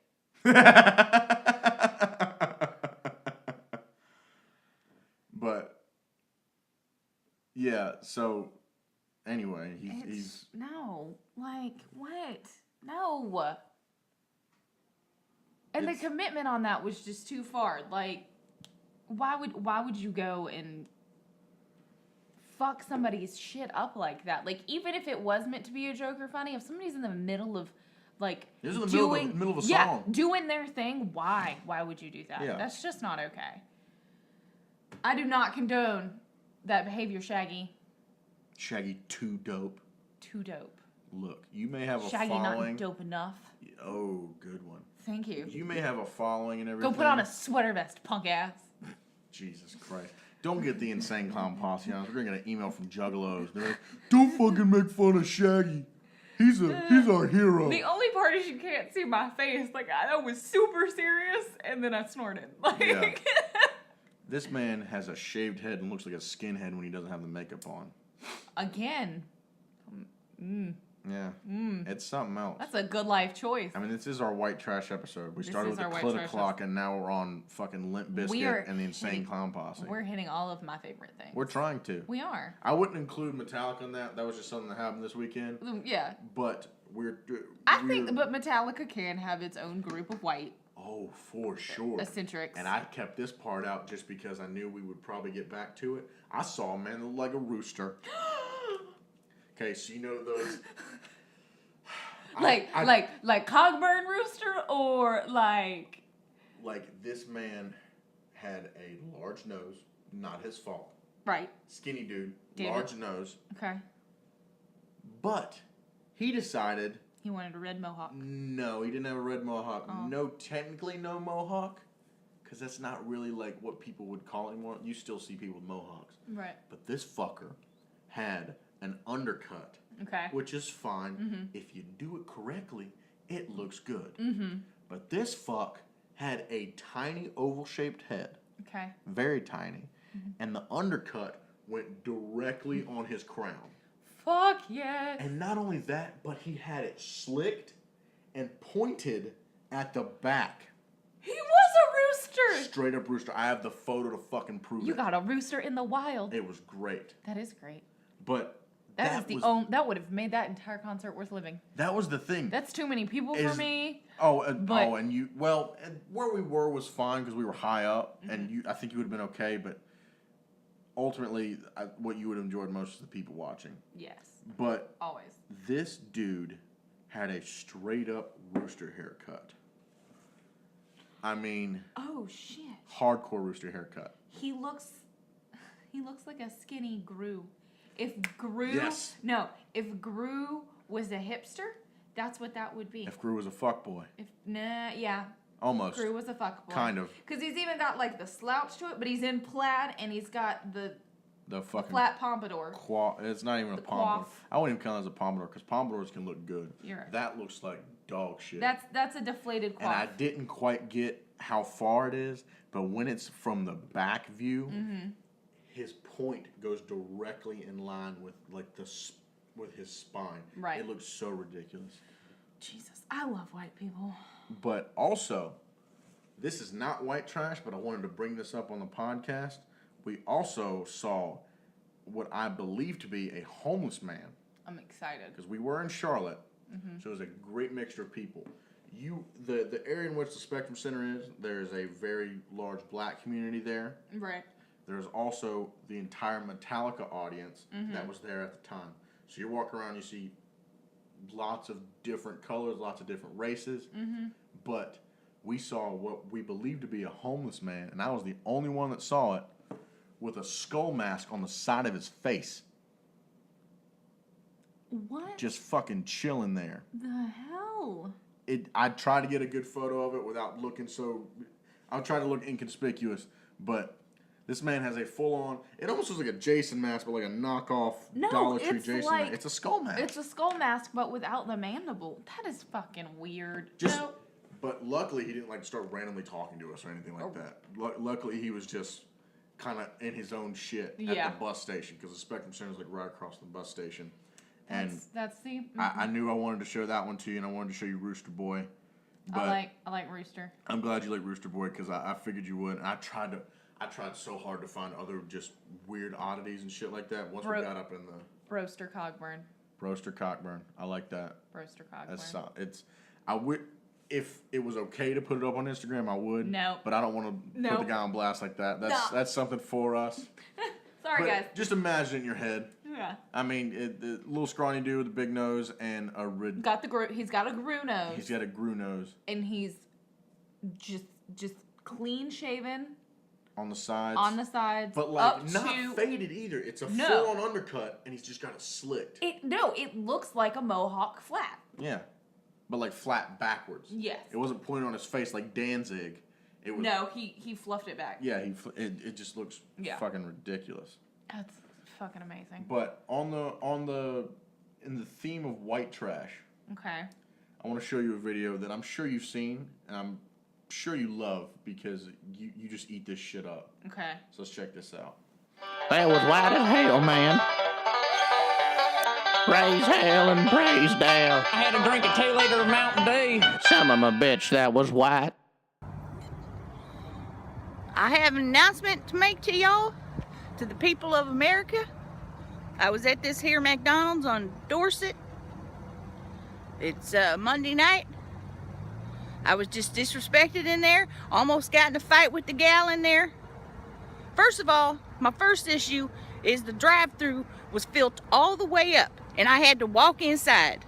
But yeah, so anyway, he's No. Like, what? No. And the commitment on that was just too far. Like, why would you go and fuck somebody's shit up like that? Like, even if it was meant to be a joke or funny, if somebody's in the middle of like This is in the middle of a song. doing their thing, why would you do that? Yeah. That's just not okay. I do not condone that behavior, Shaggy. Shaggy 2 Dope. Too dope. Look, you may have a Shaggy following. not dope enough. Oh, good one. Thank you. You may have a following and everything. Go put on a sweater vest, punk ass. Jesus Christ. Don't get the Insane Clown Posse on us. We're going to get an email from Juggalos. They're like, don't fucking make fun of Shaggy. He's our hero. The only part is you can't see my face. Like, I was super serious, and then I snorted. Like, Yeah. This man has a shaved head and looks like a skinhead when he doesn't have the makeup on. Again. Yeah. It's something else. That's a good life choice. I mean, this is our white trash episode. We started with is the our white Clitter trash Clock, and now we're on fucking Limp Bizkit and the Insane Clown Posse. We're hitting all of my favorite things. We're trying to. We are. I wouldn't include Metallica in that. That was just something that happened this weekend. Yeah. But I think, but Metallica can have its own group of white Oh, for sure. eccentrics. And I kept this part out just because I knew we would probably get back to it. I saw a man that looked like a rooster. Okay, so you know those... like Cogburn Rooster or like... Like, this man had a large nose. Not his fault. Right. Skinny dude. Dude. Large nose. Okay. But he decided... He wanted a red mohawk. No, he didn't have a red mohawk. Oh. No, technically no mohawk. Because that's not really like what people would call it anymore. You still see people with mohawks. Right. But this fucker had an undercut. Okay. Which is fine. Mm-hmm. If you do it correctly, it looks good. Mm-hmm. But this fuck had a tiny oval-shaped head. Okay. Very tiny. Mm-hmm. And the undercut went directly on his crown. Fuck yes. And not only that, but he had it slicked and pointed at the back. He was a rooster. Straight up rooster. I have the photo to fucking prove it. You got a rooster in the wild. It was great. That is great. But that would have made that entire concert worth living. That was the thing. That's too many people for me. And where we were was fine because we were high up, and I think you would have been okay. But ultimately, what you would have enjoyed most is the people watching. Yes. But always. This dude had a straight up rooster haircut. I mean, oh shit. Hardcore rooster haircut. He looks like a skinny Gru. If Gru if Gru was a hipster, that's what that would be. If Gru was a fuckboy. Almost. Gru was a fuckboy. Kind of. Because he's even got like the slouch to it, but he's in plaid and he's got the fucking flat pompadour. It's not even a pompadour. I wouldn't even count it as a pompadour because pompadours can look good. You're right. That looks like dog shit. That's a deflated coif. And I didn't quite get how far it is, but when it's from the back view, his point goes directly in line with with his spine. Right. It looks so ridiculous. Jesus, I love white people. But also, this is not white trash, but I wanted to bring this up on the podcast. We also saw what I believe to be a homeless man. I'm excited. Because we were in Charlotte, so it was a great mixture of people. The area in which the Spectrum Center is, there's a very large black community there. Right. There's also the entire Metallica audience that was there at the time. So you walk around, you see lots of different colors, lots of different races. But we saw what we believed to be a homeless man, and I was the only one that saw it, with a skull mask on the side of his face. What? Just fucking chilling there. The hell? I tried to get a good photo of it without looking I tried to look inconspicuous, but this man has a full-on, it almost looks like a Jason mask, but like a knockoff Dollar Tree Jason mask. It's a skull mask. It's a skull mask, but without the mandible. That is fucking weird. But luckily, he didn't start randomly talking to us or anything like that. Luckily, he was just kind of in his own shit at the bus station, because the Spectrum Center is right across the bus station. That's the. I knew I wanted to show that one to you, and I wanted to show you Rooster Boy. But I like Rooster. I'm glad you like Rooster Boy because I figured you would. And I tried so hard to find other just weird oddities and shit like that. Once we got up in the Roaster Cogburn. Roaster Cockburn. I like that. Roaster Cogburn. I would. If it was okay to put it up on Instagram, I would. No. But I don't want to put the guy on blast like that. That's something for us. Sorry, guys. Just imagine it in your head. Yeah. I mean, the little scrawny dude with the big nose and he's got a Gru nose. He's got a Gru nose. And he's just clean shaven. On the sides. But not faded either. It's a full-on undercut, and he's just got it slicked. It looks like a mohawk flat. Yeah. But flat backwards. Yes. It wasn't pointed on his face like Danzig. It was. No, he fluffed it back. Yeah, it just looks fucking ridiculous. That's fucking amazing. But in the theme of white trash. Okay. I want to show you a video that I'm sure you've seen, and I'm sure you love because you just eat this shit up. Okay. So let's check this out. That was white as hell, man. Praise hell and praise Dale. I had to drink a 2-liter of Mountain Dew. Some of my bitch that was white. I have an announcement to make to y'all, to the people of America. I was at this here McDonald's on Dorset. It's Monday night. I was just disrespected in there. Almost got in a fight with the gal in there. First of all, my first issue is the drive-thru was filled all the way up, and I had to walk inside.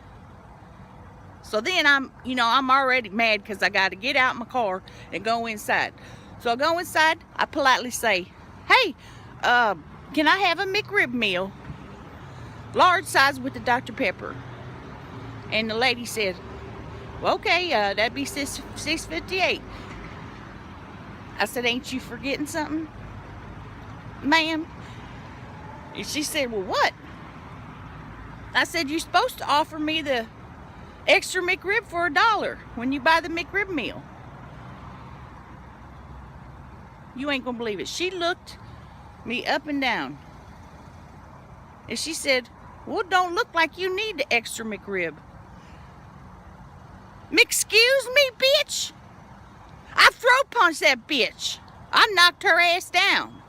So then I'm already mad because I got to get out my car and go inside. So I go inside, I politely say, hey, can I have a McRib meal? Large size with the Dr. Pepper. And the lady said, well, okay, that'd be $6.58. I said, ain't you forgetting something, ma'am? And she said, well, what? I said, you're supposed to offer me the extra McRib for $1 when you buy the McRib meal. You ain't gonna believe it. She looked me up and down. And she said, well, it don't look like you need the extra McRib. Excuse me, bitch? I throat punched that bitch. I knocked her ass down.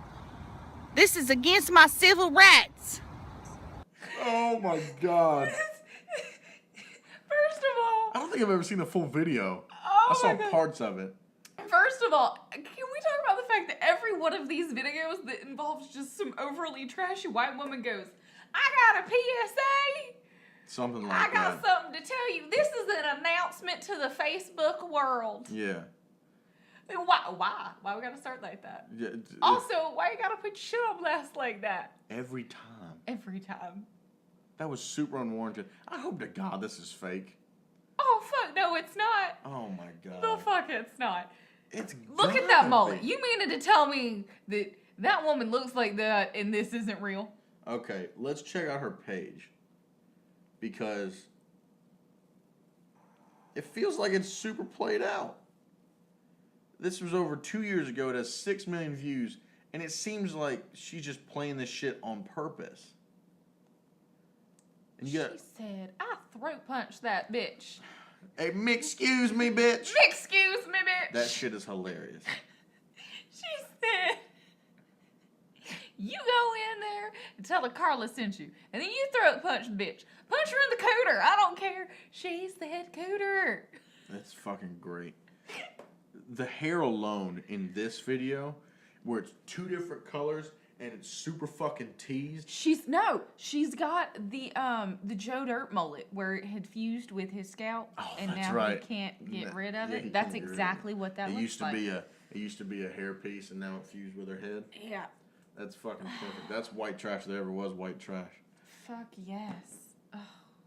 This is against my civil rights. Oh my god. First of all, I don't think I've ever seen the full video. Oh I saw my God. parts of it. First of all, can we talk about the fact that every one of these videos that involves just some overly trashy white woman goes, I got a PSA. Something I like got that. something to tell you. This is an announcement to the Facebook world. Yeah. Why? Why we gotta start like that? Yeah, Also, why you gotta put shit on blast like that? every time. Every time. That was super unwarranted. I hope to God this is fake. Oh, fuck, no, it's not. Oh my God. The fuck, it's not. It's Look at gotta that mullet. be. You mean to tell me that that woman looks like that and this isn't real? Okay, let's check out her page. Because it feels like it's super played out. This was over 2 years ago. It has 6 million views. And it seems like she's just playing this shit on purpose. And you got, She said, I throat punched that bitch. hey, excuse me, bitch. Excuse me, bitch. That shit is hilarious. She said, you go in there and tell her Carla sent you. And then you throat punch the bitch. Punch her in the cooter. I don't care. She's the head cooter. That's fucking great. The hair alone in this video, where it's 2 different colors and it's super fucking teased. She's got the Joe Dirt mullet where it had fused with his scalp, Oh, and that's now right. he can't get rid of Yeah, it. he That's can't get rid of exactly it. what that It looks used to like. be a hair piece, and now it fused with her head. Yeah. That's fucking perfect. That's white trash. There ever was white trash. Fuck yes. Oh,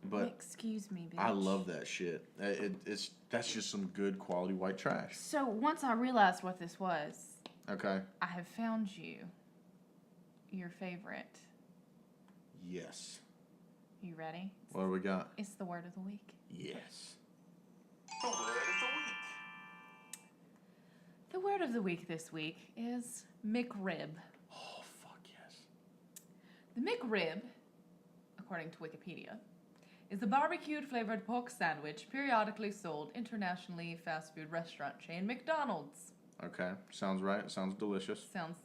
But excuse me, bitch. I love that shit. That's just some good quality white trash. So once I realized what this was, Okay. I have found you your favorite. Yes. You ready? What do we got? It's the word of the week. Yes. The word of the week this week is McRib. Oh fuck yes. The McRib, according to Wikipedia, is a barbecued flavored pork sandwich periodically sold internationally fast food restaurant chain McDonald's. Okay. Sounds right. Sounds delicious. Sounds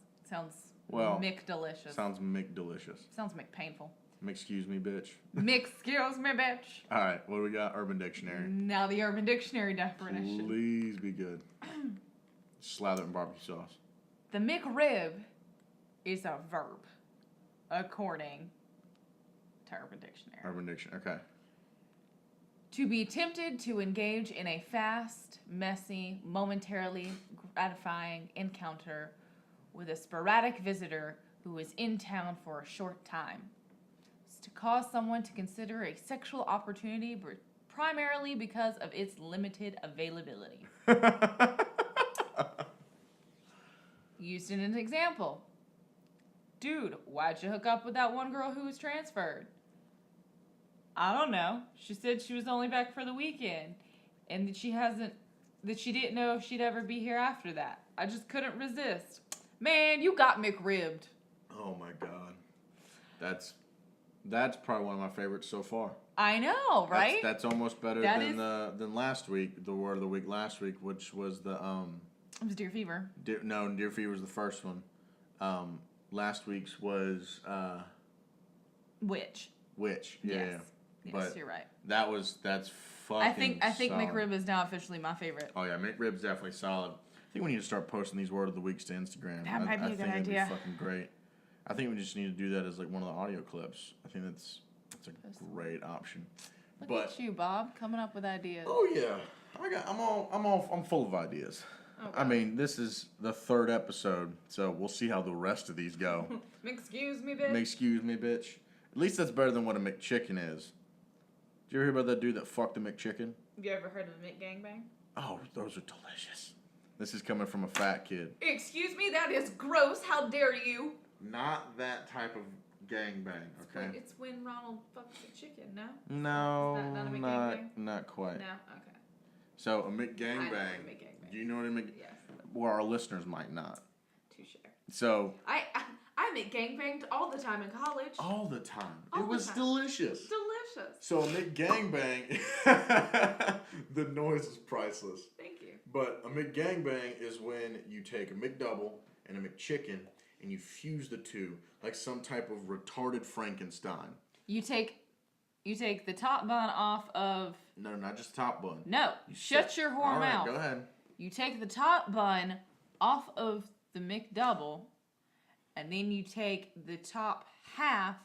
Well, McDelicious. Sounds McDelicious. Sounds McPainful. Excuse me, bitch. Excuse me, bitch. All right. What do we got? Urban Dictionary. Now the Urban Dictionary definition. Please be good. Slather it in barbecue sauce. The McRib is a verb, according to Urban Dictionary. Urban Dictionary. Okay. To be tempted to engage in a fast, messy, momentarily gratifying encounter with a sporadic visitor who is in town for a short time. It's to cause someone to consider a sexual opportunity primarily because of its limited availability. Used in an example. Dude, why'd you hook up with that one girl who was transferred? I don't know. She said she was only back for the weekend, and that she didn't know if she'd ever be here after that. I just couldn't resist. Man, you got McRibbed. Oh my god. That's probably one of my favorites so far. I know, right? That's almost better That than last week. The word of the week last week, which was the It was Deer Fever. Deer Fever was the first one. Last week's was Witch. Witch. Yes. Yeah. Yes, But you're right. that's fucking I think solid. McRib is now officially my favorite. Oh yeah, McRib's definitely solid. I think we need to start posting these word of the weeks to Instagram. That might be a good think idea. That'd be fucking great. I think we just need to do that as like one of the audio clips. I think that's a great option. Look at you, Bob, coming up with ideas. Oh yeah, I'm full of ideas. I mean, this is the 3rd episode, so we'll see how the rest of these go. Excuse me, bitch. Excuse me, bitch. At least that's better than what a McChicken is. Did you ever hear about that dude that fucked a McChicken? Have you ever heard of a McGangbang? Oh, those are delicious. This is coming from a fat kid. Excuse me, that is gross. How dare you? Not that type of gangbang, okay? It's when Ronald fucks a chicken, no? No, Is that not a McGangbang? not quite. No? Okay. So a I know what a McGangbang. McGangbang. Do you know what a Mc? Yes. Well, our listeners might not. Touche. So I McGangbanged all the time in college. all the time, All it the was time. delicious. Delicious. So a McGangbang, the noise is priceless. Thank you. But a McGangbang is when you take a McDouble and a McChicken and you fuse the two like some type of retarded Frankenstein. You take the top bun off of. No, not just top bun. No, shut your whore All right, mouth. go ahead. You take the top bun off of the McDouble, and then you take the top half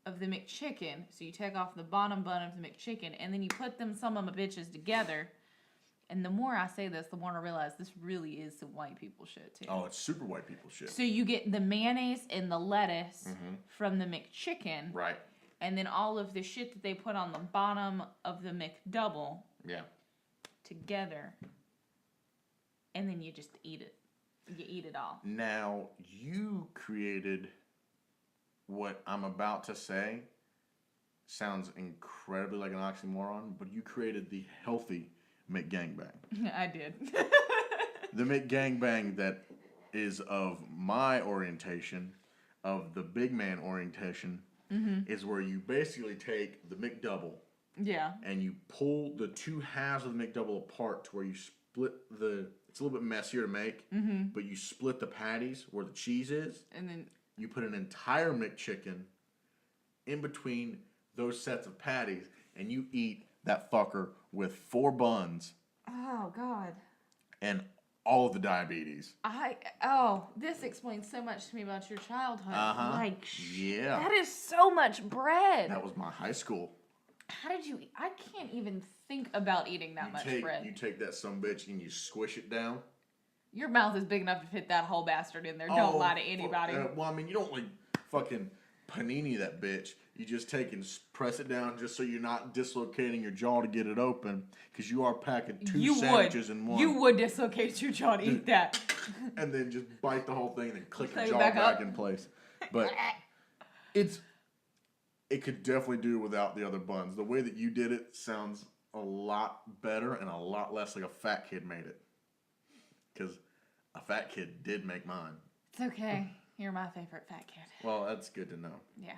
of the McChicken. So you take off the bottom bun of the McChicken, and then you put them some of my bitches together. And the more I say this, the more I realize this really is some white people shit too. Oh, it's super white people shit. So you get the mayonnaise and the lettuce from the McChicken, Right. and then all of the shit that they put on the bottom of the McDouble Yeah. together, and then you just eat it. You eat it all. Now, you created what I'm about to say. Sounds incredibly like an oxymoron, but you created the healthy McGangbang. I did. The McGangbang that is of my orientation, of the big man orientation, is where you basically take the McDouble Yeah. and you pull the two halves of the McDouble apart to where you split the. It's a little bit messier to make, but you split the patties where the cheese is. And then You put an entire McChicken in between those sets of patties, and you eat that fucker with 4 buns oh god. and all of the diabetes. This explains so much to me about your childhood. Uh-huh. Like Yeah. that is so much bread. That was my high school. How did you eat? I can't even think about eating that much bread. You take that sumbitch and you squish it down. Your mouth is big enough to fit that whole bastard in there. Don't lie to anybody. Well, I mean, you don't like fucking panini that bitch. You just take and press it down just so you're not dislocating your jaw to get it open, because you are packing two sandwiches in one. You would dislocate your jaw to eat that. And then just bite the whole thing and then click your Click jaw back back up. in place. But it could definitely do without the other buns. The way that you did it sounds a lot better and a lot less like a fat kid made it. Because a fat kid did make mine. It's okay. You're my favorite fat kid. Well, that's good to know. Yeah.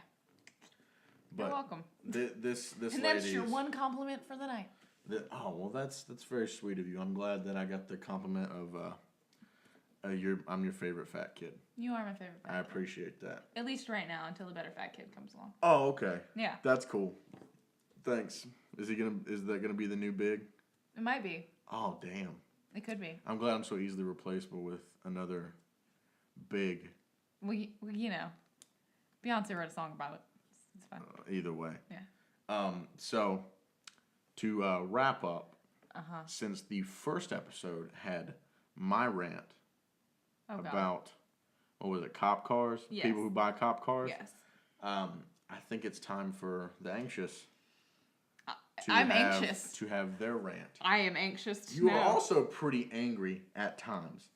But You're welcome. This And lady that's your is- one compliment for the night. that's very sweet of you. I'm glad that I got the compliment of I'm your favorite fat kid. You are my favorite fat I kid. appreciate that. At least right now, until a better fat kid comes along. Oh, okay. Yeah. That's cool. Thanks. Is that gonna be the new big? It might be. Oh, damn. It could be. I'm glad I'm so easily replaceable with another big. We you know, Beyonce wrote a song about it. It's fine. Either way. Yeah. So to wrap up, Uh-huh. since the first episode had my rant Oh, God. about what was it, cop cars? Yes. People who buy cop cars. Yes. I think it's time for the anxious. I'm anxious. To have their rant. I am anxious to You know. are also pretty angry at times.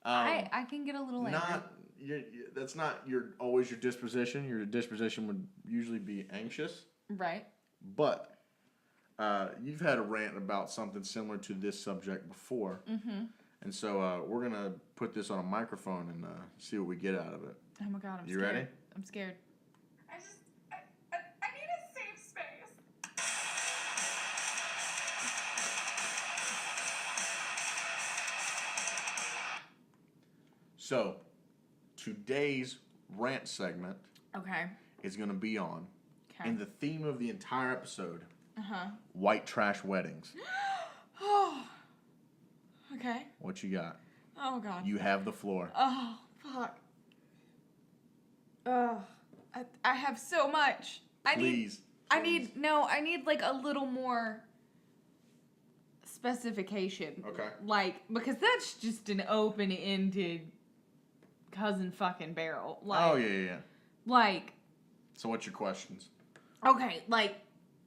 I can get a little angry. That's not always your disposition. Your disposition would usually be anxious. Right. But you've had a rant about something similar to this subject before. Mm-hmm. And so we're going to put this on a microphone and see what we get out of it. Oh my God, I'm You scared. ready? I'm scared. I need a safe space. So today's rant segment Okay. is going to be on, Okay. in the theme of the entire episode, Uh-huh. white trash weddings. Oh. Okay. What you got? Oh God. You have the floor. Oh fuck. Oh. I have so much. Please. I need like a little more specification. Okay. Like, because that's just an open-ended cousin fucking barrel. Like, Oh, yeah. Like, So what's your questions? okay, like,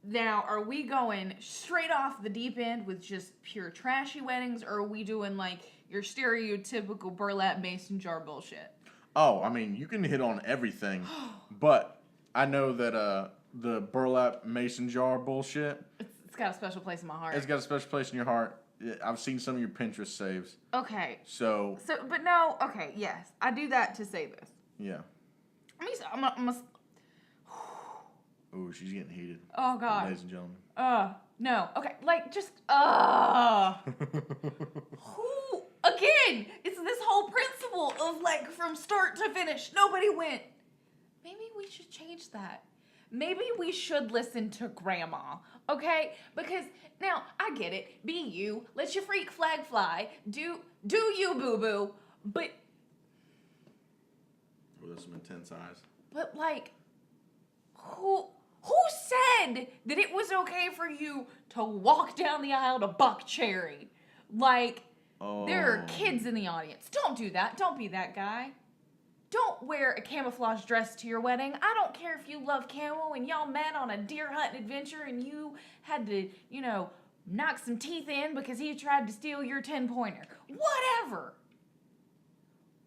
now, are we going straight off the deep end with just pure trashy weddings, or are we doing, like, your stereotypical burlap mason jar bullshit? Oh, I mean, you can hit on everything, but I know that the burlap mason jar bullshit, It's got a special place in my heart. it's got a special place in your heart. I've seen some of your Pinterest saves. Okay. So, But no, okay, yes. I do that to say this. yeah. Ooh, she's getting heated. Oh, God. Ladies and gentlemen. No. Okay, like, just, who, again, it's this whole principle of, like, from start to finish, nobody went, maybe we should change that. Maybe we should listen to grandma, okay? Because, now, I get it, be you, let your freak flag fly, do you, boo-boo, but, Oh, there's some intense eyes. but, like, who said that it was okay for you to walk down the aisle to Buck Cherry? Like, there are kids in the audience. Don't do that. Don't be that guy. Don't wear a camouflage dress to your wedding. I don't care if you love camo and y'all met on a deer hunting adventure and you had to, knock some teeth in because he tried to steal your 10-pointer. Whatever.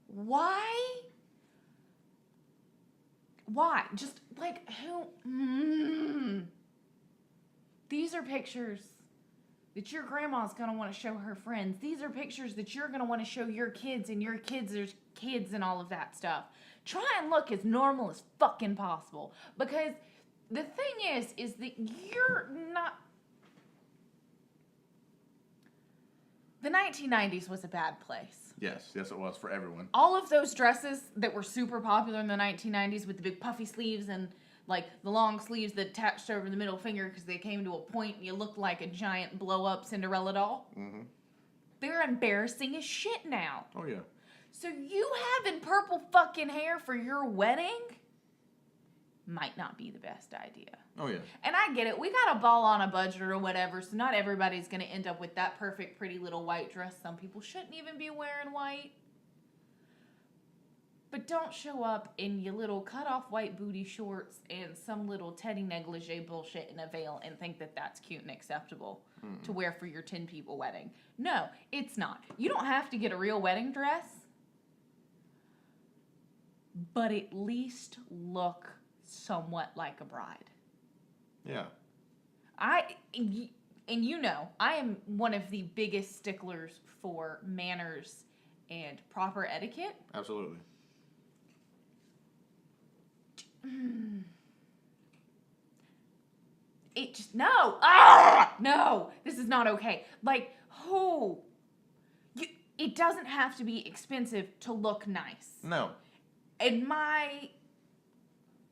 Why? Just, like, who? These are pictures that your grandma's going to want to show her friends. These are pictures that you're going to want to show your kids and your kids' kids and all of that stuff. Try and look as normal as fucking possible. Because the thing is that you're not... The 1990s was a bad place. Yes, it was for everyone. All of those dresses that were super popular in the 1990s with the big puffy sleeves and like the long sleeves that attached over the middle finger because they came to a point and you looked like a giant blow-up Cinderella doll. Mm-hmm. They're embarrassing as shit now. Oh, yeah. So you having purple fucking hair for your wedding might not be the best idea. Oh, yeah. And I get it. We got a ball on a budget or whatever, so not everybody's going to end up with that perfect, pretty little white dress. Some people shouldn't even be wearing white. But don't show up in your little cut-off white booty shorts and some little teddy negligee bullshit in a veil and think that that's cute and acceptable to wear for your 10-people wedding. No, it's not. You don't have to get a real wedding dress, but at least look somewhat like a bride. Yeah. I am one of the biggest sticklers for manners and proper etiquette. Absolutely. It just, no, no, this is not okay. Like, it doesn't have to be expensive to look nice. No. And my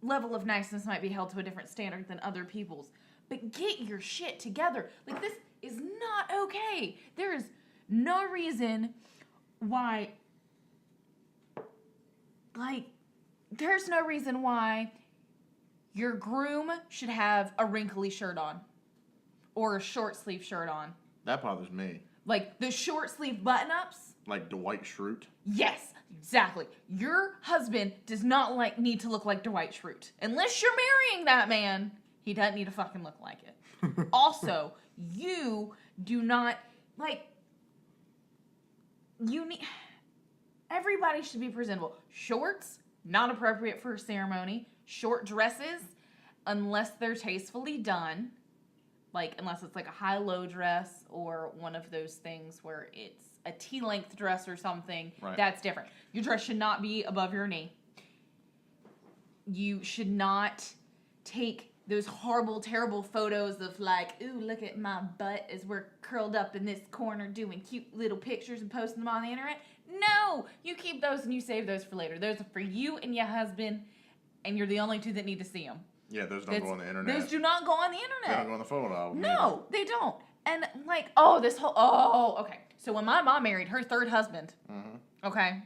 level of niceness might be held to a different standard than other people's. But get your shit together. Like, this is not okay. There is no reason why, there's no reason why your groom should have a wrinkly shirt on or a short sleeve shirt on. That bothers me. Like, the short sleeve button-ups. Like Dwight Schrute. Yes, exactly. Your husband does not need to look like Dwight Schrute. Unless you're marrying that man, he doesn't need to fucking look like it. Also, you do not, everybody should be presentable. Shorts, not appropriate for a ceremony. Short dresses, unless they're tastefully done. Unless it's like a high-low dress or one of those things where it's a T-length dress or something. Right. That's different. Your dress should not be above your knee. You should not take those horrible, terrible photos of ooh, look at my butt as we're curled up in this corner doing cute little pictures and posting them on the internet. No! You keep those and you save those for later. Those are for you and your husband, and you're the only two that need to see them. Yeah, those don't go on the internet. Those do not go on the internet. They don't go on the photo album. No, they don't. And okay. So when my mom married her third husband, okay,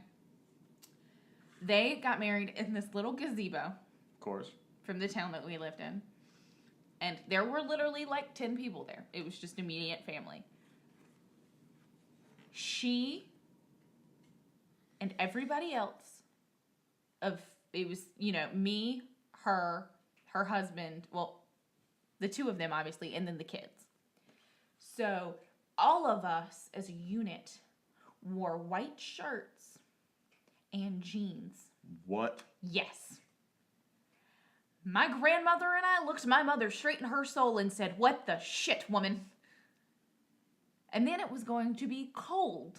they got married in this little gazebo. Of course. From the town that we lived in. And there were literally 10 people there. It was just immediate family. She and everybody else it was, me, her husband, well, the two of them, obviously, and then the kids. So all of us as a unit wore white shirts and jeans. What? Yes. My grandmother and I looked my mother straight in her soul and said, "What the shit, woman?" And then it was going to be cold.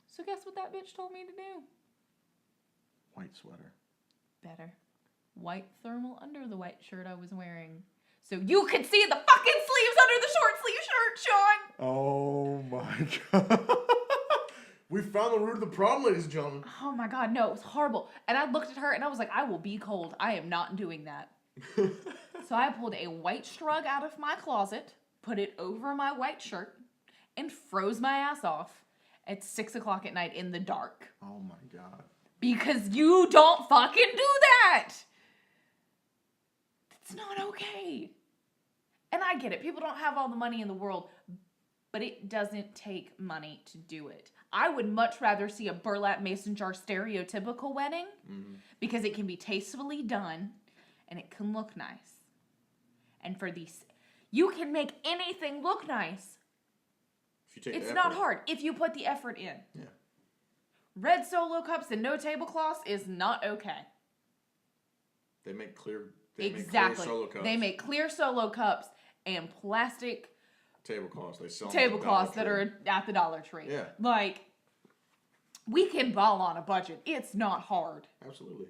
So guess what that bitch told me to do? White sweater. Better. White thermal under the white shirt I was wearing. So you could see the fucking sleeves under the short sleeve shirt, Sean! Oh my god. We found the root of the problem, ladies and gentlemen. Oh my god, no, it was horrible. And I looked at her and I was like, I will be cold. I am not doing that. So I pulled a white strug out of my closet, put it over my white shirt, and froze my ass off at 6 o'clock at night in the dark. Oh my god. Because you don't fucking do that! That's not okay. And I get it. People don't have all the money in the world, but it doesn't take money to do it. I would much rather see a burlap mason jar stereotypical wedding because it can be tastefully done and it can look nice. And for these, you can make anything look nice. If you take It's the not effort. hard if you put the effort in. Yeah. Red Solo cups and no tablecloths is not okay. They make clear. Exactly. Make clear solo cups. They make clear Solo cups and plastic tablecloths. They sell them at the tablecloths that Dollar are at the Dollar Tree. Yeah. Like, we can ball on a budget. It's not hard. Tree. Absolutely.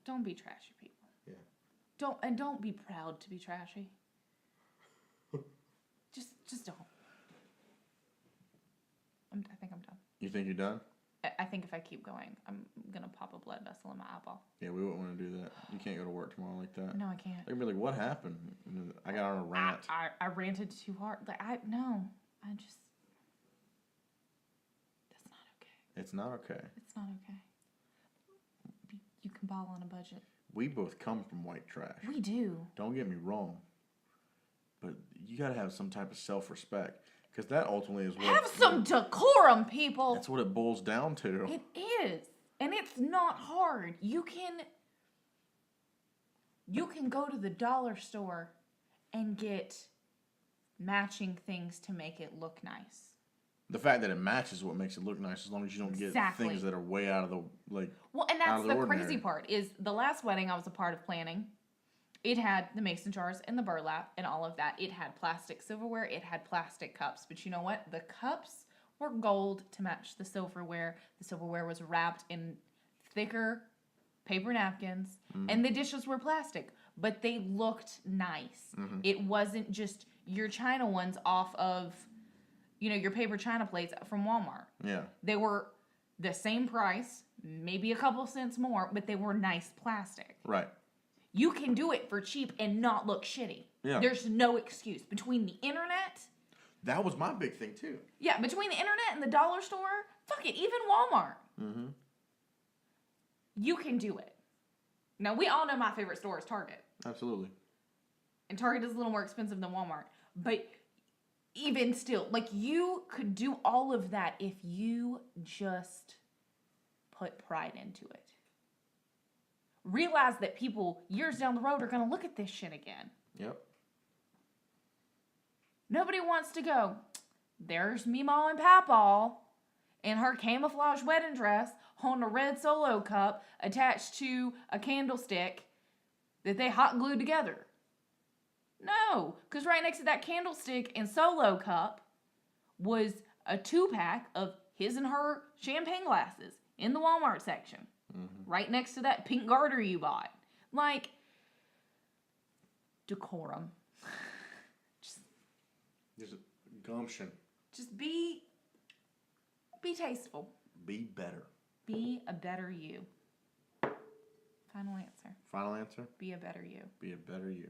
Don't be trashy, people. Yeah. Don't be proud to be trashy. just don't. I think I'm done. You think you're done? I think if I keep going, I'm gonna pop a blood vessel in my eyeball. Yeah, we wouldn't want to do that. You can't go to work tomorrow like that. No, I can't. They're gonna be like, "What happened?" I got on a rant. I ranted too hard. Like that's not okay. It's not okay. It's not okay. You can ball on a budget. We both come from white trash. We do. Don't get me wrong, but you gotta have some type of self-respect, because that ultimately is what. Have some decorum, people. That's what it boils down to. It is. And it's not hard. You can go to the dollar store and get matching things to make it look nice. The fact that it matches what makes it look nice, as long as you don't get Exactly. things that are way out of the Well, and out that's of the ordinary. crazy part is the last wedding I was a part of planning. It had the mason jars and the burlap and all of that. It had plastic silverware. It had plastic cups. But you know what? The cups were gold to match the silverware. The silverware was wrapped in thicker paper napkins. And the dishes were plastic. But they looked nice. It wasn't just your China ones off of, your paper China plates from Walmart. Yeah. They were the same price, maybe a couple cents more, but they were nice plastic. Right. You can do it for cheap and not look shitty. Yeah. There's no excuse. Between the internet, That was my big thing too. between the internet and the dollar store, fuck it, even Walmart. Mm-hmm. You can do it. Now, we all know my favorite store is Target. Absolutely. And Target is a little more expensive than Walmart. But even still, you could do all of that if you just put pride into it. Realize that people years down the road are going to look at this shit again. Yep. Nobody wants to go, there's Meemaw and Papaw in her camouflage wedding dress holding a red Solo cup attached to a candlestick that they hot glued together. No, because right next to that candlestick and Solo cup was a 2-pack of his and her champagne glasses in the Walmart section. Right next to that pink garter you bought. Decorum. There's a gumption. Just be tasteful. Be better. Be a better you. Final answer. Final answer? Be a better you. Be a better you.